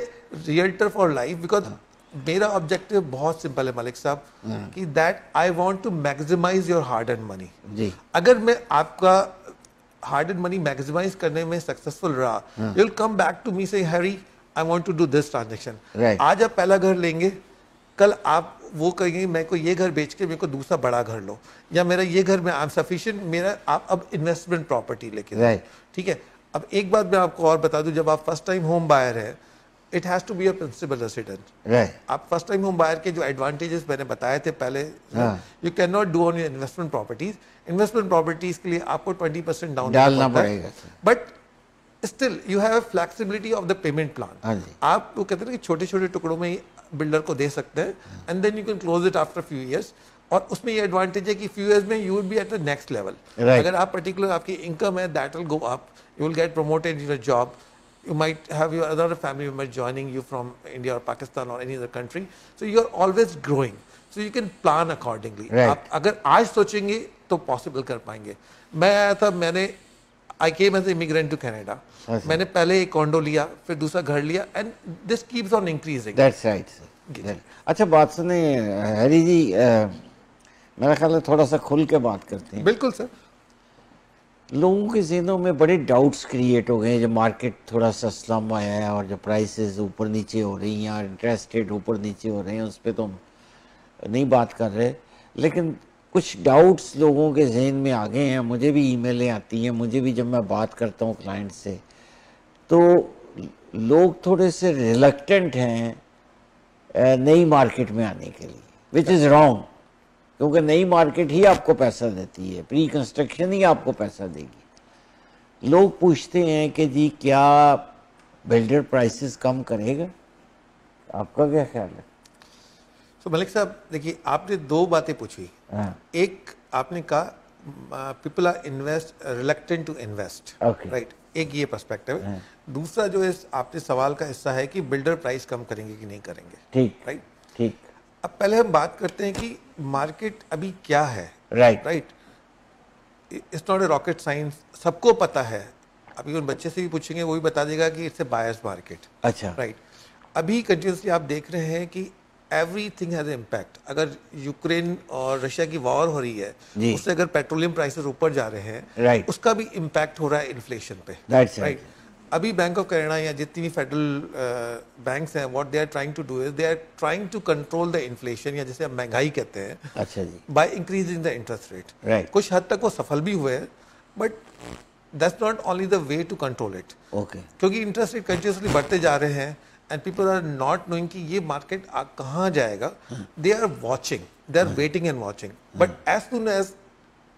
B: realtor for life. Because मेरा ऑब्जेक्टिव बहुत सिंपल है मलिक साहब, कि that I want to maximise your hard and money.
A: जी।
B: अगर मैं आपका hard and money maximise करने में सक्सेसफुल रहा, you will come back to me say Harry I want to do this transaction.
A: Right.
B: आज आप पहला घर लेंगे, कल आप वो कहेंगे मेरे को ये घर बेच के मेरे को दूसरा बड़ा घर लो, या मेरा ये घर में आई एम सफिशिएंट, मेरा आप अब इन्वेस्टमेंट प्रॉपर्टी लेके दो।
A: Right.
B: ठीक है। अब एक बात मैं आपको और बता दूं, जब आप फर्स्ट टाइम होम बायर है, it has to be a principal resident.
A: Right
B: आप फर्स्ट टाइम होम बायर के जो एडवांटेजेस मैंने बताए थे पहले, you can not do on your investment properties. Investment properties के लिए आपको 20% डाउन
A: डालना पड़ेगा।
B: But still you have flexibility of the payment
A: हाँ
B: प्लान।
A: जी।
B: आप वो कहते हैं कि छोटे छोटे टुकड़ों में बिल्डर को दे सकते हैं, and then you can close it after few years. और उसमें ये एडवांटेज है कि फ्यू ईयर्स में you will be at the next level.
A: Right.
B: अगर आप पर्टिकुलर आपकी इनकम है, that will go up, you will get promoted in your job, you might have your other family member joining you from India or Pakistan or any other country, so you are always growing, so you can plan accordingly.
A: Right.
B: आप अगर आज सोचेंगे तो possible कर पाएंगे। मैं आया था, I came as immigrant to Canada. मैंने पहले एक कॉन्डो लिया, फिर दूसरा घर लिया, and this keeps on increasing.
A: That's right. अच्छा बात सुने हरी जी, मेरा ख्याल है थोड़ा सा खुल के बात करते हैं।
B: बिल्कुल सर।
A: लोगों के ज़हनों में बड़े डाउट्स क्रिएट हो गए हैं, जब मार्केट थोड़ा सा स्लम आया है और जो प्राइसेस ऊपर नीचे हो रही हैं, इंटरेस्ट रेट ऊपर नीचे हो रहे हैं, उस पर तो हम नहीं बात कर रहे, लेकिन कुछ डाउट्स लोगों के जहन में आ गए हैं। मुझे भी ईमेलें आती हैं, मुझे भी जब मैं बात करता हूँ क्लाइंट से, तो लोग थोड़े से रिलक्टेंट हैं नई मार्केट में आने के लिए, विच इज़ रॉन्ग, क्योंकि नई मार्केट ही आपको पैसा देती है, प्री कंस्ट्रक्शन ही आपको पैसा देगी। लोग पूछते हैं कि जी क्या बिल्डर प्राइसेस कम करेगा, आपका क्या ख्याल है?
B: तो मलिक साहब देखिए, आपने दो बातें पूछी। एक आपने कहा people are reluctant to invest,
A: Okay.
B: Right, एक ये पर्सपेक्टिव है। दूसरा जो इस आपने सवाल का हिस्सा है कि बिल्डर प्राइस कम करेंगे कि नहीं करेंगे,
A: ठीक
B: राइट।
A: ठीक
B: अब पहले हम बात करते हैं कि मार्केट अभी क्या है,
A: right
B: right. It's not a rocket science, सबको पता है। अभी उन बच्चे से भी पूछेंगे, वो भी बता देगा कि इट्स ए बायर्स मार्केट,
A: अच्छा
B: राइट। अभी कंटिन्यूसली आप देख रहे हैं कि एवरीथिंग हैज इम्पैक्ट। अगर यूक्रेन और रशिया की वॉर हो रही है,
A: जी।
B: उससे अगर पेट्रोलियम प्राइसेस ऊपर जा रहे हैं,
A: Right.
B: उसका भी इम्पैक्ट हो रहा है इन्फ्लेशन पे,
A: That's right.
B: राइट। अभी बैंक ऑफ कनाडा या जितनी भी फेडरल बैंक्स हैं, what they are trying to do is they are trying to control the inflation, या जिसे हम महंगाई कहते हैं,
A: अच्छा जी,
B: by increasing the interest rate.
A: Right.
B: कुछ हद तक वो सफल भी हुए हैं, but that's not only the way to control it,
A: okay
B: क्योंकि इंटरेस्ट रेट कंटिन्यूसली बढ़ते जा रहे हैं, and people are not knowing कि ये मार्केट कहाँ जाएगा। They are watching, they are waiting and watching, but as soon as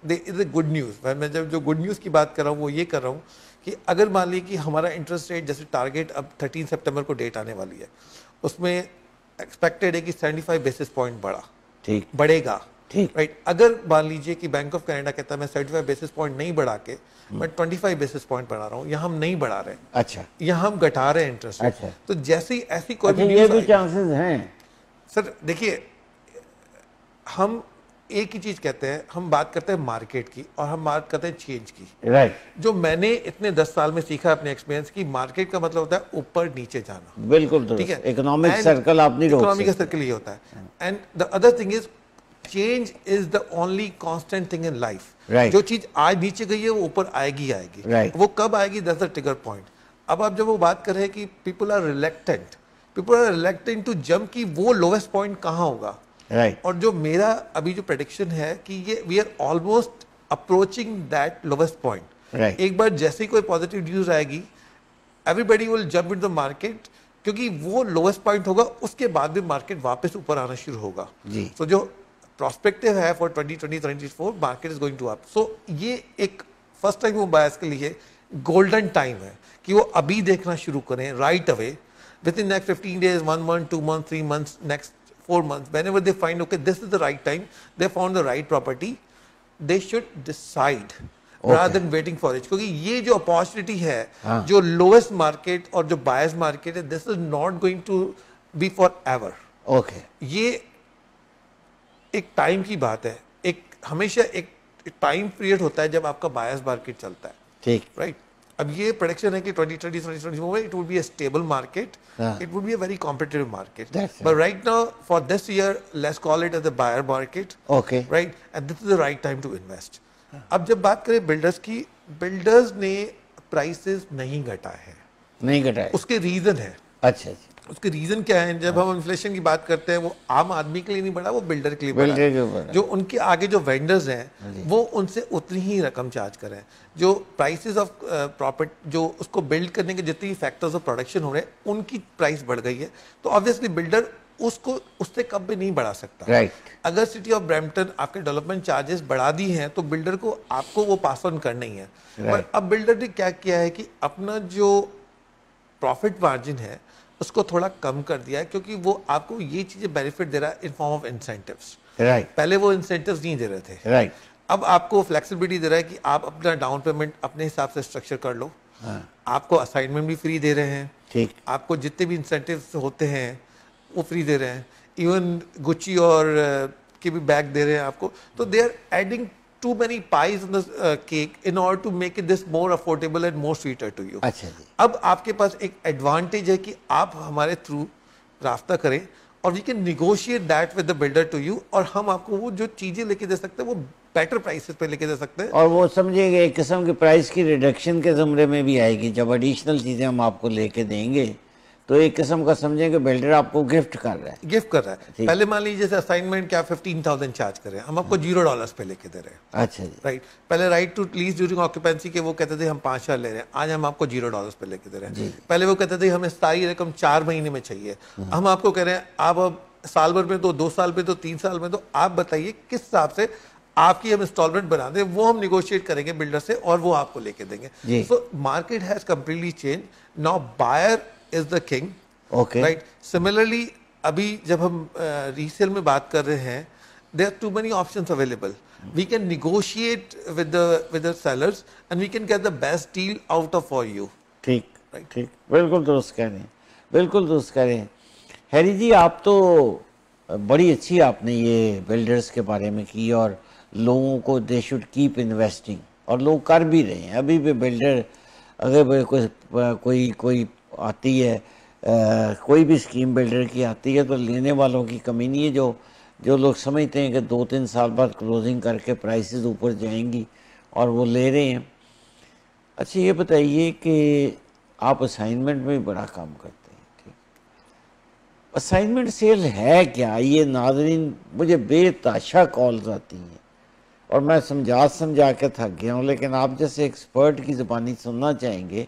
B: they is a good news. मैं जब जो गुड न्यूज़ की बात कर रहा हूँ वो ये कर रहा हूँ कि अगर मान लीजिए कि हमारा इंटरेस्ट रेट, जैसे टारगेट अब 13 सितंबर को डेट आने वाली है, उसमें एक्सपेक्टेड है कि 75 बेसिस पॉइंट
A: ठीक
B: बढ़ेगा,
A: ठीक।
B: राइट। अगर मान लीजिए कि बैंक ऑफ कनाडा कहता है मैं 75 बेसिस पॉइंट नहीं बढ़ा के मैं 25 बेसिस पॉइंट बढ़ा रहा हूँ, यहाँ हम नहीं बढ़ा रहे,
A: अच्छा
B: यहाँ हम घटा रहे हैं इंटरेस्ट रेट।
A: अच्छा
B: तो जैसे ही ऐसी कोई
A: अच्छा,
B: भी
A: ये
B: न्यूज़
A: भी
B: आएगी,
A: चांसेस हैं।
B: सर देखिए, हम एक ही चीज कहते हैं, हम बात करते हैं मार्केट की और हम बात करते हैं चेंज की।
A: राइट,
B: जो मैंने इतने 10 साल में सीखा अपने एक्सपीरियंस की, मार्केट का मतलब होता है ऊपर नीचे जाना।
A: बिल्कुल
B: ठीक है,
A: इकोनॉमिक सर्कल आप नहीं रोक
B: इकोनॉमिक
A: सकते।
B: सर्कल ये होता है। And the other thing is change is the only constant thing in life.
A: Right.
B: जो चीज आज नीचे गई है वो ऊपर आएगी आएगी।
A: Right.
B: वो कब आएगी, दैट्स द ट्रिगर पॉइंट। अब आप जब वो बात कर रहे हैं कि people are reluctant to jump, कि वो लोवेस्ट पॉइंट कहाँ होगा।
A: राइट,
B: और जो मेरा अभी जो प्रेडिक्शन है कि ये we are almost approaching that lowest point.
A: Right.
B: एक बार जैसे ही कोई पॉजिटिव न्यूज आएगी, everybody will jump in the market, क्योंकि वो लोवेस्ट पॉइंट होगा, उसके बाद भी मार्केट वापस ऊपर आना शुरू होगा।
A: जी।
B: तो जो प्रोस्पेक्टिव है for 2020-2024, market is going to up. So ये एक फर्स्ट टाइम वो बायर्स के लिए गोल्डन टाइम है कि वो अभी देखना शुरू करें, right away, with in next 15 days, 1 month, 2 months, 3 months, next 4 months, whenever they find okay this is the right time, they found the right property, they should decide rather than waiting for it। क्योंकि ये जो opportunity है, जो lowest market और जो buyers market है, this is not going to be forever.
A: Okay,
B: ये एक टाइम की बात है, एक हमेशा एक टाइम पीरियड होता है जब आपका बायर्स मार्केट चलता है।
A: ठीक,
B: राइट। अब ये प्रेडिक्शन है कि 2020-2024 में it would be a stable market, it would be a very competitive market.
A: That's
B: but right now for this year let's call it as a buyer market.
A: Okay,
B: right, and this is the right time to invest. अब जब बात करें builders की, builders ने prices नहीं घटाए हैं,
A: नहीं घटाए।
B: उसके रीजन है।
A: अच्छा जी,
B: उसके रीजन क्या है, जब हम इन्फ्लेशन की बात करते हैं, वो आम आदमी के लिए नहीं बढ़ा, वो बिल्डर के लिए बढ़ा
A: बिल्डर के
B: है।
A: ऊपर
B: जो उनके आगे जो वेंडर्स हैं, वो उनसे उतनी ही रकम चार्ज कर रहे हैं। जो प्राइसेस ऑफ प्रॉपर्टी, जो उसको बिल्ड करने के जितनी फैक्टर्स ऑफ प्रोडक्शन हो रहे हैं, उनकी प्राइस बढ़ गई है। तो ऑब्वियसली बिल्डर उसको उससे कम भी नहीं बढ़ा सकता।
A: राइट,
B: अगर सिटी ऑफ ब्रैम्पटन आपके डेवलपमेंट चार्जेस बढ़ा दी हैं, तो बिल्डर को आपको वो पास ऑन करना ही है। पर अब बिल्डर ने क्या किया है कि अपना जो प्रॉफिट मार्जिन है उसको थोड़ा कम कर दिया है, क्योंकि वो आपको ये चीजें बेनिफिट दे रहा है in form of incentives.
A: Right,
B: पहले वो इंसेंटिव्स नहीं दे रहे थे,
A: राइट,
B: अब आपको फ्लेक्सिबिलिटी दे रहा है कि आप अपना डाउन पेमेंट अपने हिसाब से स्ट्रक्चर कर लो। आपको असाइनमेंट भी फ्री दे रहे हैं,
A: ठीक,
B: आपको जितने भी इंसेंटिव्स होते हैं वो फ्री दे रहे हैं, इवन गुच्ची और के भी बैग दे रहे हैं आपको। तो they are adding too many pies in the cake in order to make it this more affordable and more sweeter to you।
A: अच्छा जी,
B: अब आपके पास एक एडवांटेज है कि आप हमारे थ्रू रास्ता करें और we can negotiate that with the builder to you, और हम आपको वो जो चीजें लेके दे सकते हैं वो बेटर प्राइसेस पे लेके दे सकते हैं।
A: और वो समझिएगा एक किस्म की प्राइस की रिडक्शन के ज़मरे में भी आएगी। जब एडिशनल चीज़ें हम आपको लेके देंगे तो एक किस्म का समझेंगे बिल्डर आपको गिफ्ट कर रहा है।
B: गिफ्ट कर रहा है। पहले मान लीजिए जैसे असाइनमेंट क्या 15,000 चार्ज कर रहे हैं, हम आपको $0 पे लेके दे रहे हैं।
A: अच्छा जी,
B: राइट। पहले right to lease during occupancy के वो कहते थे हम 5 साल ले रहे हैं, आज हम आपको $0 पे लेके दे रहे हैं। पहले वो कहते थे हमें सारी रकम 4 महीने में चाहिए, हम आपको कह रहे हैं आप अब साल भर में तो, 2 साल में तो, 3 साल में तो, आप बताइए किस हिसाब से आपकी हम इंस्टॉलमेंट बना दें, वो हम निगोशिएट करेंगे बिल्डर से और वो आपको लेके देंगे। So market has completely change now, buyer is the king.
A: Okay,
B: right. Similarly अभी जब हम रीसेल में बात कर रहे हैं, there are too many options available, we can negotiate with the sellers and we can get the best deal out of for you.
A: ठीक, ठीक, बिल्कुल दुरुस्त कह रहे हैं, बिल्कुल दुरुस्त कह रहे हैं। हैरी जी, आप तो बड़ी अच्छी आपने ये बिल्डर्स के बारे में की और लोगों को दे शुड कीप इन्वेस्टिंग, और लोग कर भी रहे हैं। अभी भी बिल्डर अगर कोई आती है, कोई भी स्कीम बिल्डर की आती है तो लेने वालों की कमी नहीं है। जो लोग समझते हैं कि 2-3 साल बाद क्लोजिंग करके प्राइसेस ऊपर जाएंगी और वो ले रहे हैं। अच्छा, ये बताइए कि आप असाइनमेंट में भी बड़ा काम करते हैं, ठीक, असाइनमेंट सेल है क्या? ये नाज़रीन, मुझे बेताशा कॉल्स आती हैं और मैं समझा के थक गया हूँ, लेकिन आप जैसे एक्सपर्ट की ज़बानी सुनना चाहेंगे।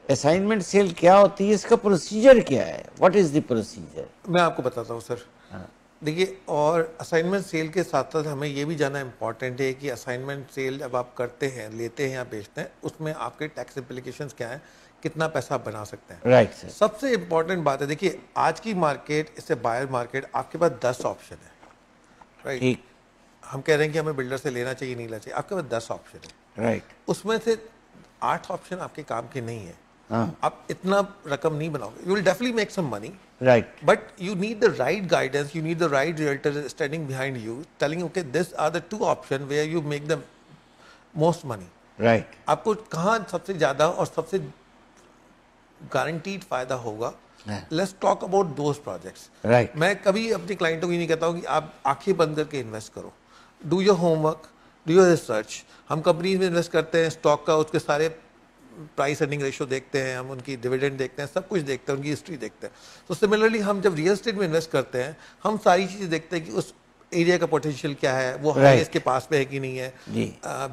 A: असाइनमेंट सेल क्या होती है, इसका प्रोसीजर क्या है, व्हाट इज द प्रोसीजर?
B: मैं आपको बताता हूँ सर। देखिए, और असाइनमेंट सेल के साथ साथ हमें ये भी जानना इम्पॉर्टेंट है कि असाइनमेंट सेल जब आप करते हैं, लेते हैं या बेचते हैं, उसमें आपके टैक्स इम्प्लीकेशंस क्या है, कितना पैसा आप बना सकते हैं।
A: राइट सर,
B: सबसे इम्पॉर्टेंट बात है, देखिए आज की मार्केट, इससे बायर मार्केट, आपके पास 10 ऑप्शन है। राइट।
A: ठीक।
B: हम कह रहे हैं कि हमें बिल्डर से लेना चाहिए, नहीं लेना चाहिए, आपके पास 10 ऑप्शन है,
A: राइट।
B: उसमें से 8 ऑप्शन आपके काम के नहीं है।
A: हाँ।
B: आप इतना रकम नहीं बनाओगे, you will definitely make some money,
A: right.
B: but you need the right guidance, you need the right realtor standing behind you telling you, okay, these are the 2 options where you make the most money.
A: Right.
B: आपको कहाँ सबसे ज़्यादा और सबसे guaranteed फायदा होगा, let's talk about those projects.
A: Right.
B: मैं कभी अपने क्लाइंटों को ये नहीं कहता हूँ कि आप आंखें बंद करके इन्वेस्ट करो, do your homework, do your research. हम कंपनीज में इन्वेस्ट करते हैं, स्टॉक का उसके सारे प्राइस अर्निंग रेशियो देखते हैं, हम उनकी डिविडेंड देखते हैं, सब कुछ देखते हैं, उनकी हिस्ट्री देखते हैं। तो सिमिलरली हम जब रियल एस्टेट में इन्वेस्ट करते हैं, हम सारी चीज़ें देखते हैं कि उस एरिया का पोटेंशियल क्या है, वो हाईवे के पास में है कि नहीं है,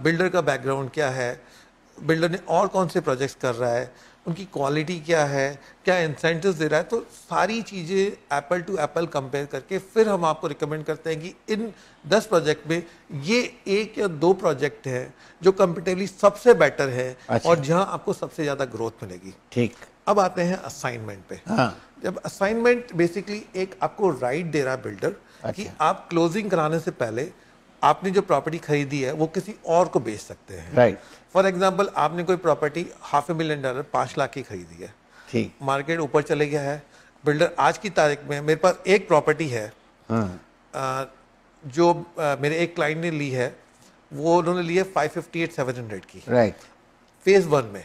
B: बिल्डर का बैकग्राउंड क्या है, बिल्डर ने और कौन से प्रोजेक्ट्स कर रहा है, उनकी क्वालिटी क्या है, क्या इंसेंटिव्स दे रहा है। तो सारी चीज़ें एप्पल टू एप्पल कंपेयर करके फिर हम आपको रिकमेंड करते हैं कि इन 10 प्रोजेक्ट में ये 1 या 2 प्रोजेक्ट हैं जो कंपेरेटिवली सबसे बेटर है। अच्छा। और जहां आपको सबसे ज़्यादा ग्रोथ मिलेगी।
A: ठीक।
B: अब आते हैं असाइनमेंट पे। हाँ। जब असाइनमेंट बेसिकली एक आपको राइट दे रहा है बिल्डर, अच्छा, कि आप क्लोजिंग कराने से पहले आपने जो प्रॉपर्टी खरीदी है वो किसी और को बेच सकते हैं।
A: राइट।
B: फॉर एग्जाम्पल, आपने कोई प्रॉपर्टी $500,000 5 लाख की खरीदी है, ठीक, मार्केट ऊपर चले गया है, बिल्डर आज की तारीख में, मेरे पास एक प्रॉपर्टी है, हाँ, जो मेरे एक क्लाइंट ने ली है, वो उन्होंने ली है 558,700 की, राइट, फेज 1 में।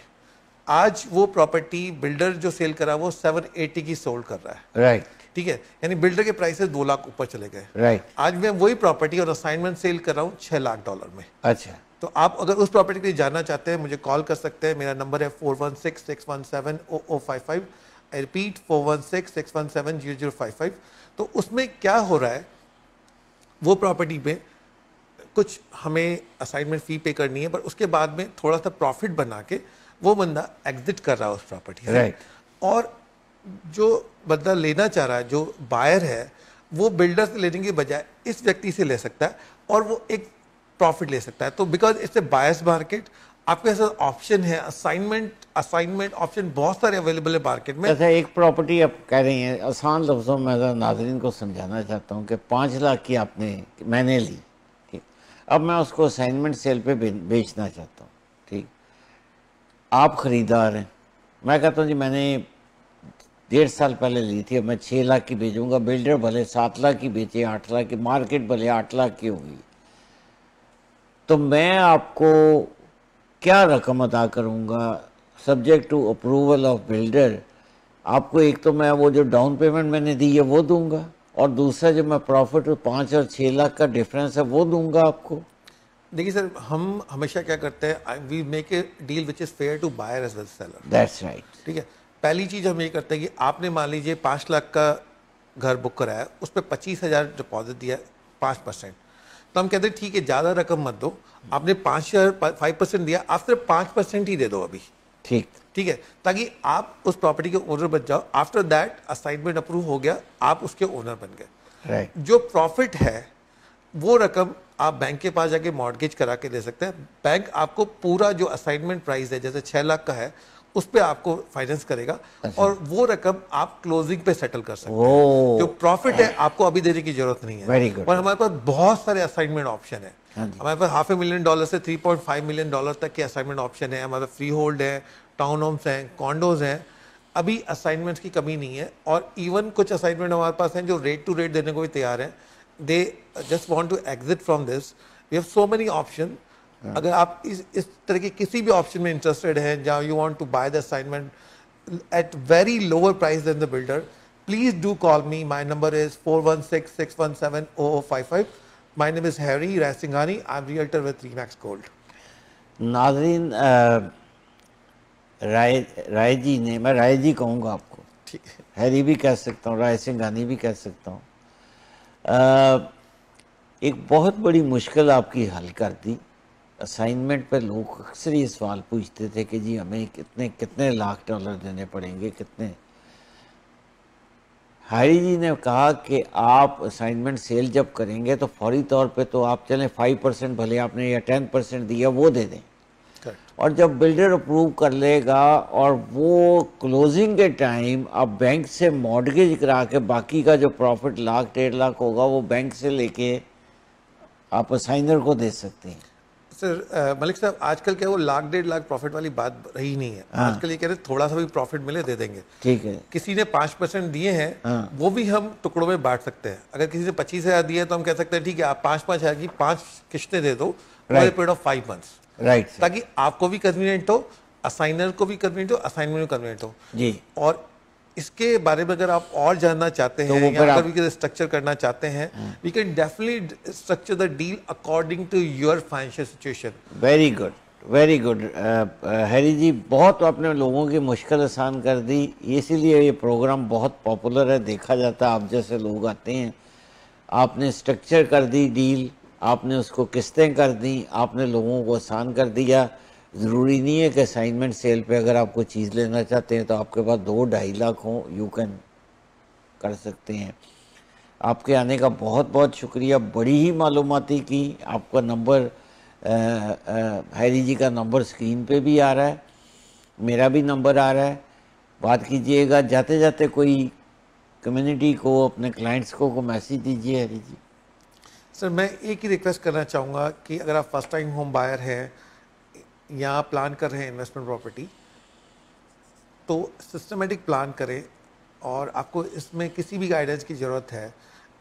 B: आज वो प्रॉपर्टी बिल्डर जो सेल करा वो 780 की सोल्ड कर रहा है, राइट, ठीक है, यानी बिल्डर के प्राइसेस $2 लाख ऊपर चले गए, राइट। आज मैं वही प्रॉपर्टी और असाइनमेंट सेल कर रहा हूँ $6 लाख में। अच्छा। तो आप अगर उस प्रॉपर्टी के लिए जानना चाहते हैं, मुझे कॉल कर सकते हैं। मेरा नंबर है 4166170055। I repeat 4166170055। तो उसमें क्या हो रहा है, वो प्रॉपर्टी में कुछ हमें असाइनमेंट फ़ी पे करनी है, पर उसके बाद में थोड़ा सा प्रॉफिट बना के वो बंदा एग्जिट कर रहा है उस प्रॉपर्टी से, राइट। और जो बंदा लेना चाह रहा है, जो बायर है, वो बिल्डर से लेने के बजाय इस व्यक्ति से ले सकता है और वो एक प्रॉफिट ले सकता है। तो because it's a buyers market, आपके पास ऑप्शन है, असाइनमेंट ऑप्शन बहुत सारे अवेलेबल है मार्केट में।
A: अच्छा, एक प्रॉपर्टी आप कह रही हैं, आसान लफ्जों में अगर नाजरीन को समझाना चाहता हूँ कि 5 लाख की मैंने ली, ठीक, अब मैं उसको असाइनमेंट सेल पे बेचना चाहता हूँ, ठीक, आप खरीदार हैं, मैं कहता हूँ जी मैंने 1.5 साल पहले ली थी, अब मैं 6 लाख की बेचूंगा, बिल्डर भले 7 लाख की बेचे, 8 लाख की, मार्केट भले 8 लाख की होगी, तो मैं आपको क्या रकम अदा करूंगा subject to approval of builder? आपको एक तो मैं वो जो डाउन पेमेंट मैंने दी है वो दूंगा, और दूसरा जो मैं प्रॉफिट 5 और 6 लाख का डिफरेंस है वो दूंगा आपको।
B: देखिए सर, हम हमेशा क्या करते हैं, we make a deal which is fair to buyer as well seller.
A: That's right,
B: ठीक है। पहली चीज हम ये करते हैं कि आपने मान लीजिए 5 लाख का घर बुक कराया, उस पर 25,000 डिपॉजिट दिया, 5%। तो हम कहते हैं ठीक है, ज़्यादा रकम मत दो, आपने 5% दिया, आप सिर्फ 5% ही दे दो अभी, ठीक, ठीक है, ताकि आप उस प्रॉपर्टी के ओनर बन जाओ। आफ्टर दैट असाइनमेंट अप्रूव हो गया, आप उसके ओनर बन गए, राइट। जो प्रॉफिट है वो रकम आप बैंक के पास जाके मॉर्गेज करा के दे सकते हैं। बैंक आपको पूरा जो असाइनमेंट प्राइस है, जैसे 6 लाख का है, उस पे आपको फाइनेंस करेगा, और वो रकम आप क्लोजिंग पे सेटल कर सकते हैं। जो प्रॉफिट है आपको अभी देने की जरूरत नहीं है। Very good. और हमारे पास बहुत सारे असाइनमेंट ऑप्शन है। हमारे पास $500,000 से $3.5 मिलियन तक के असाइनमेंट ऑप्शन है। हमारे पास फ्री होल्ड है, टाउन होम्स हैं, कॉन्डोज हैं। अभी असाइनमेंट्स की कमी नहीं है, और इवन कुछ असाइनमेंट हमारे पास हैं जो रेट टू रेट देने को भी तैयार हैं। They just want to exit from this. We have so many option. अगर आप इस तरह के किसी भी ऑप्शन में इंटरेस्टेड हैं, जहाँ you want to buy the assignment at very lower price then the builder, please do call me. My number is 4166170055। My name is Harry Raisinghani. I am realtor with Remax Gold.
A: नाज़रीन, राय जी ने, मैं राय जी कहूँगा आपको, ठीक है, हैरी भी कह सकता हूँ, रायसिंघानी भी कह सकता हूँ। एक बहुत बड़ी मुश्किल आपकी हल कर दी। असाइनमेंट पे लोग अक्सर ये सवाल पूछते थे कि जी हमें कितने लाख डॉलर देने पड़ेंगे, कितने। हैरी जी ने कहा कि आप असाइनमेंट सेल जब करेंगे तो फौरी तौर पे तो आप चलें 5% भले आपने या 10% दिया वो दे दें, और जब बिल्डर अप्रूव कर लेगा और वो क्लोजिंग के टाइम आप बैंक से मॉर्गेज करा के बाकी का जो प्रॉफिट 1 लाख 1.5 लाख होगा वो बैंक से लेके आप असाइनर को दे सकते हैं।
B: सर मलिक साहब, आजकल क्या वो लाख 1.5 लाख प्रॉफिट वाली बात रही नहीं है।
A: हाँ।
B: आजकल ये कह रहे हैं थोड़ा सा भी प्रॉफिट मिले दे देंगे।
A: ठीक है।
B: किसी ने 5% दिए हैं,
A: हाँ।
B: वो भी हम टुकड़ों में बांट सकते हैं। अगर किसी ने 25,000 दिए तो हम कह सकते हैं ठीक है, आप 5,000 की 5 किस्तें दे दो पीरियड ऑफ 5 मंथ्स,
A: राइट,
B: ताकि आपको भी कन्वीनियंट हो, असाइनर को भी कन्वीनियंट हो, असाइनमेंट भी कन्वीनियंट हो
A: जी।
B: और इसके बारे में अगर आप और जानना चाहते
A: तो
B: हैं
A: वो
B: या
A: फिर
B: अगर
A: आप
B: भी स्ट्रक्चर करना चाहते हैं, we can definitely structure the deal according to your financial situation.
A: Very good, very good. Harry ji, बहुत आपने लोगों की मुश्किल आसान कर दी, इसीलिए ये प्रोग्राम बहुत पॉपुलर है, देखा जाता है। आप जैसे लोग आते हैं, आपने स्ट्रक्चर कर दी डील, आपने उसको किस्तें कर दी, आपने लोगों को आसान कर दिया। ज़रूरी नहीं है कि असाइनमेंट सेल पे अगर आप कोई चीज़ लेना चाहते हैं तो आपके पास 2-2.5 लाख हो, यू कैन कर सकते हैं। आपके आने का बहुत बहुत शुक्रिया, बड़ी ही मालूमाती की। आपका नंबर, हैरी जी का नंबर स्क्रीन पे भी आ रहा है, मेरा भी नंबर आ रहा है, बात कीजिएगा। जाते जाते कोई कम्युनिटी को, अपने क्लाइंट्स को मैसेज दीजिए हैरी जी।
B: सर मैं एक ही रिक्वेस्ट करना चाहूँगा कि अगर आप फर्स्ट टाइम होम बायर हैं या प्लान कर रहे हैं इन्वेस्टमेंट प्रॉपर्टी, तो सिस्टमेटिक प्लान करें और आपको इसमें किसी भी गाइडेंस की ज़रूरत है,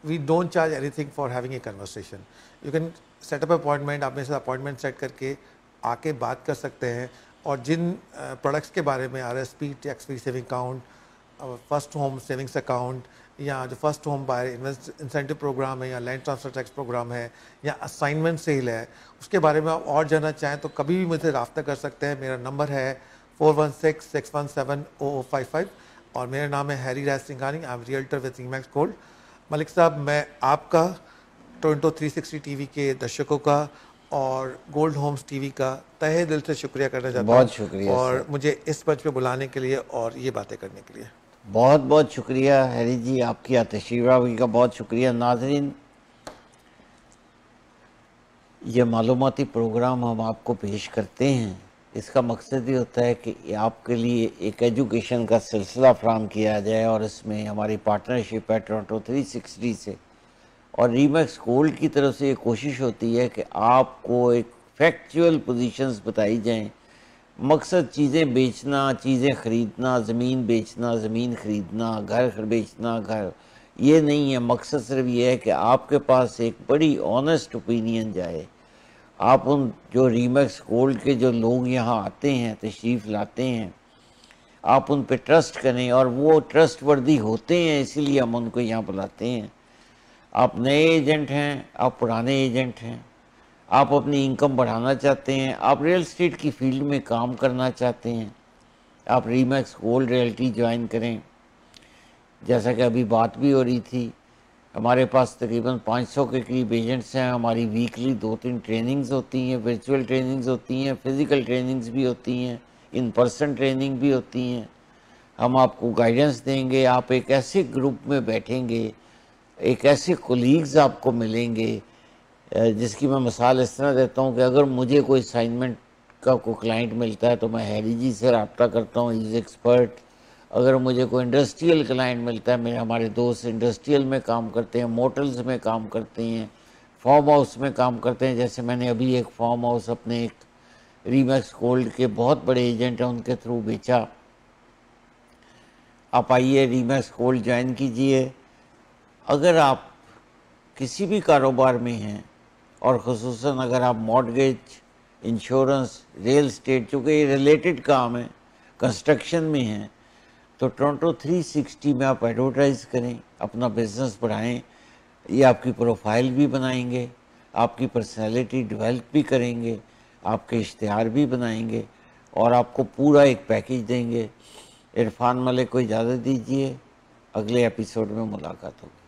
B: we don't charge anything for having a conversation. You can set up appointment, आप मेरे साथ अपॉइंटमेंट सेट करके आके बात कर सकते हैं और जिन प्रोडक्ट्स के बारे में RSP, tax free saving account, first home savings account या जो first home buyer incentive program है या लैंड ट्रांसफर टैक्स प्रोग्राम है या असाइनमेंट सेल है, उसके बारे में आप और जानना चाहें तो कभी भी मुझसे रब्ता कर सकते हैं। मेरा नंबर है 4166170055 और मेरा नाम है Harry Raj Singhani. I am realtor with Remax Gold. Malik साहब, मैं आपका, टोरंटो 360 टीवी के दर्शकों का और गोल्ड होम्स टीवी का तहे दिल से शुक्रिया करना चाहता हूँ।
A: बहुत शुक्रिया
B: और मुझे इस मंच पे बुलाने के लिए और ये बातें करने के लिए
A: बहुत बहुत शुक्रिया हैरी जी, आपकी तशरीफ़ का बहुत शुक्रिया। नाज़रीन, ये मालूमाती प्रोग्राम हम आपको पेश करते हैं, इसका मकसद ये होता है कि आपके लिए एक एजुकेशन का सिलसिला फराहम किया जाए और इसमें हमारी पार्टनरशिप है टोरंटो 360 से और रीमैक्स गोल्ड की तरफ से ये कोशिश होती है कि आपको एक फैक्चुअल पोजीशंस बताई जाएं। मकसद चीज़ें बेचना, चीज़ें ख़रीदना, ज़मीन बेचना, ज़मीन ख़रीदना, घर बेचना, घर, ये नहीं है। मकसद सिर्फ ये है कि आपके पास एक बड़ी ऑनेस्ट ओपिनियन जाए। आप उन जो रीमैक्स गोल्ड के जो लोग यहाँ आते हैं, तशरीफ़ लाते हैं, आप उन पे ट्रस्ट करें और वो ट्रस्ट वर्दी होते हैं, इसीलिए हम उनको यहाँ बुलाते हैं। आप नए एजेंट हैं, आप पुराने एजेंट हैं, आप अपनी इनकम बढ़ाना चाहते हैं, आप रियल एस्टेट की फील्ड में काम करना चाहते हैं, आप रीमैक्स गोल्ड रियल्टी ज्वाइन करें। जैसा कि अभी बात भी हो रही थी, हमारे पास तकरीबन 500 के करीब एजेंट्स हैं। हमारी वीकली 2-3 ट्रेनिंग्स होती हैं, वर्चुअल ट्रेनिंग्स होती हैं, फिज़िकल ट्रेनिंग्स भी होती हैं, इन पर्सन ट्रेनिंग भी होती हैं। हम आपको गाइडेंस देंगे, आप एक ऐसे ग्रुप में बैठेंगे, एक ऐसे कोलीग्स आपको मिलेंगे जिसकी मैं मिसाल इस तरह देता हूँ कि अगर मुझे कोई असाइनमेंट का कोई क्लाइंट मिलता है तो मैं हैरी जी से रब्ता करता हूँ, इज़ एक्सपर्ट। अगर मुझे कोई इंडस्ट्रियल क्लाइंट मिलता है, मेरे हमारे दोस्त इंडस्ट्रियल में काम करते हैं, मोटल्स में काम करते हैं, फार्म हाउस में काम करते हैं। जैसे मैंने अभी एक फार्म हाउस अपने एक रीमैक्स गोल्ड के बहुत बड़े एजेंट हैं उनके थ्रू बेचा। आप आइए, रीमैक्स गोल्ड ज्वाइन कीजिए। अगर आप किसी भी कारोबार में हैं और ख़ुसूसन अगर आप मॉर्टगेज, इंश्योरेंस, रियल एस्टेट, चूँकि ये रिलेटेड काम है, कंस्ट्रक्शन में हैं, तो टोरंटो 360 में आप एडवर्टाइज़ करें, अपना बिज़नेस बढ़ाएं। ये आपकी प्रोफाइल भी बनाएंगे, आपकी पर्सनैलिटी डेवलप भी करेंगे, आपके इश्तिहार भी बनाएंगे और आपको पूरा एक पैकेज देंगे। इरफान मलिक को इजाज़त दीजिए, अगले एपिसोड में मुलाकात होगी।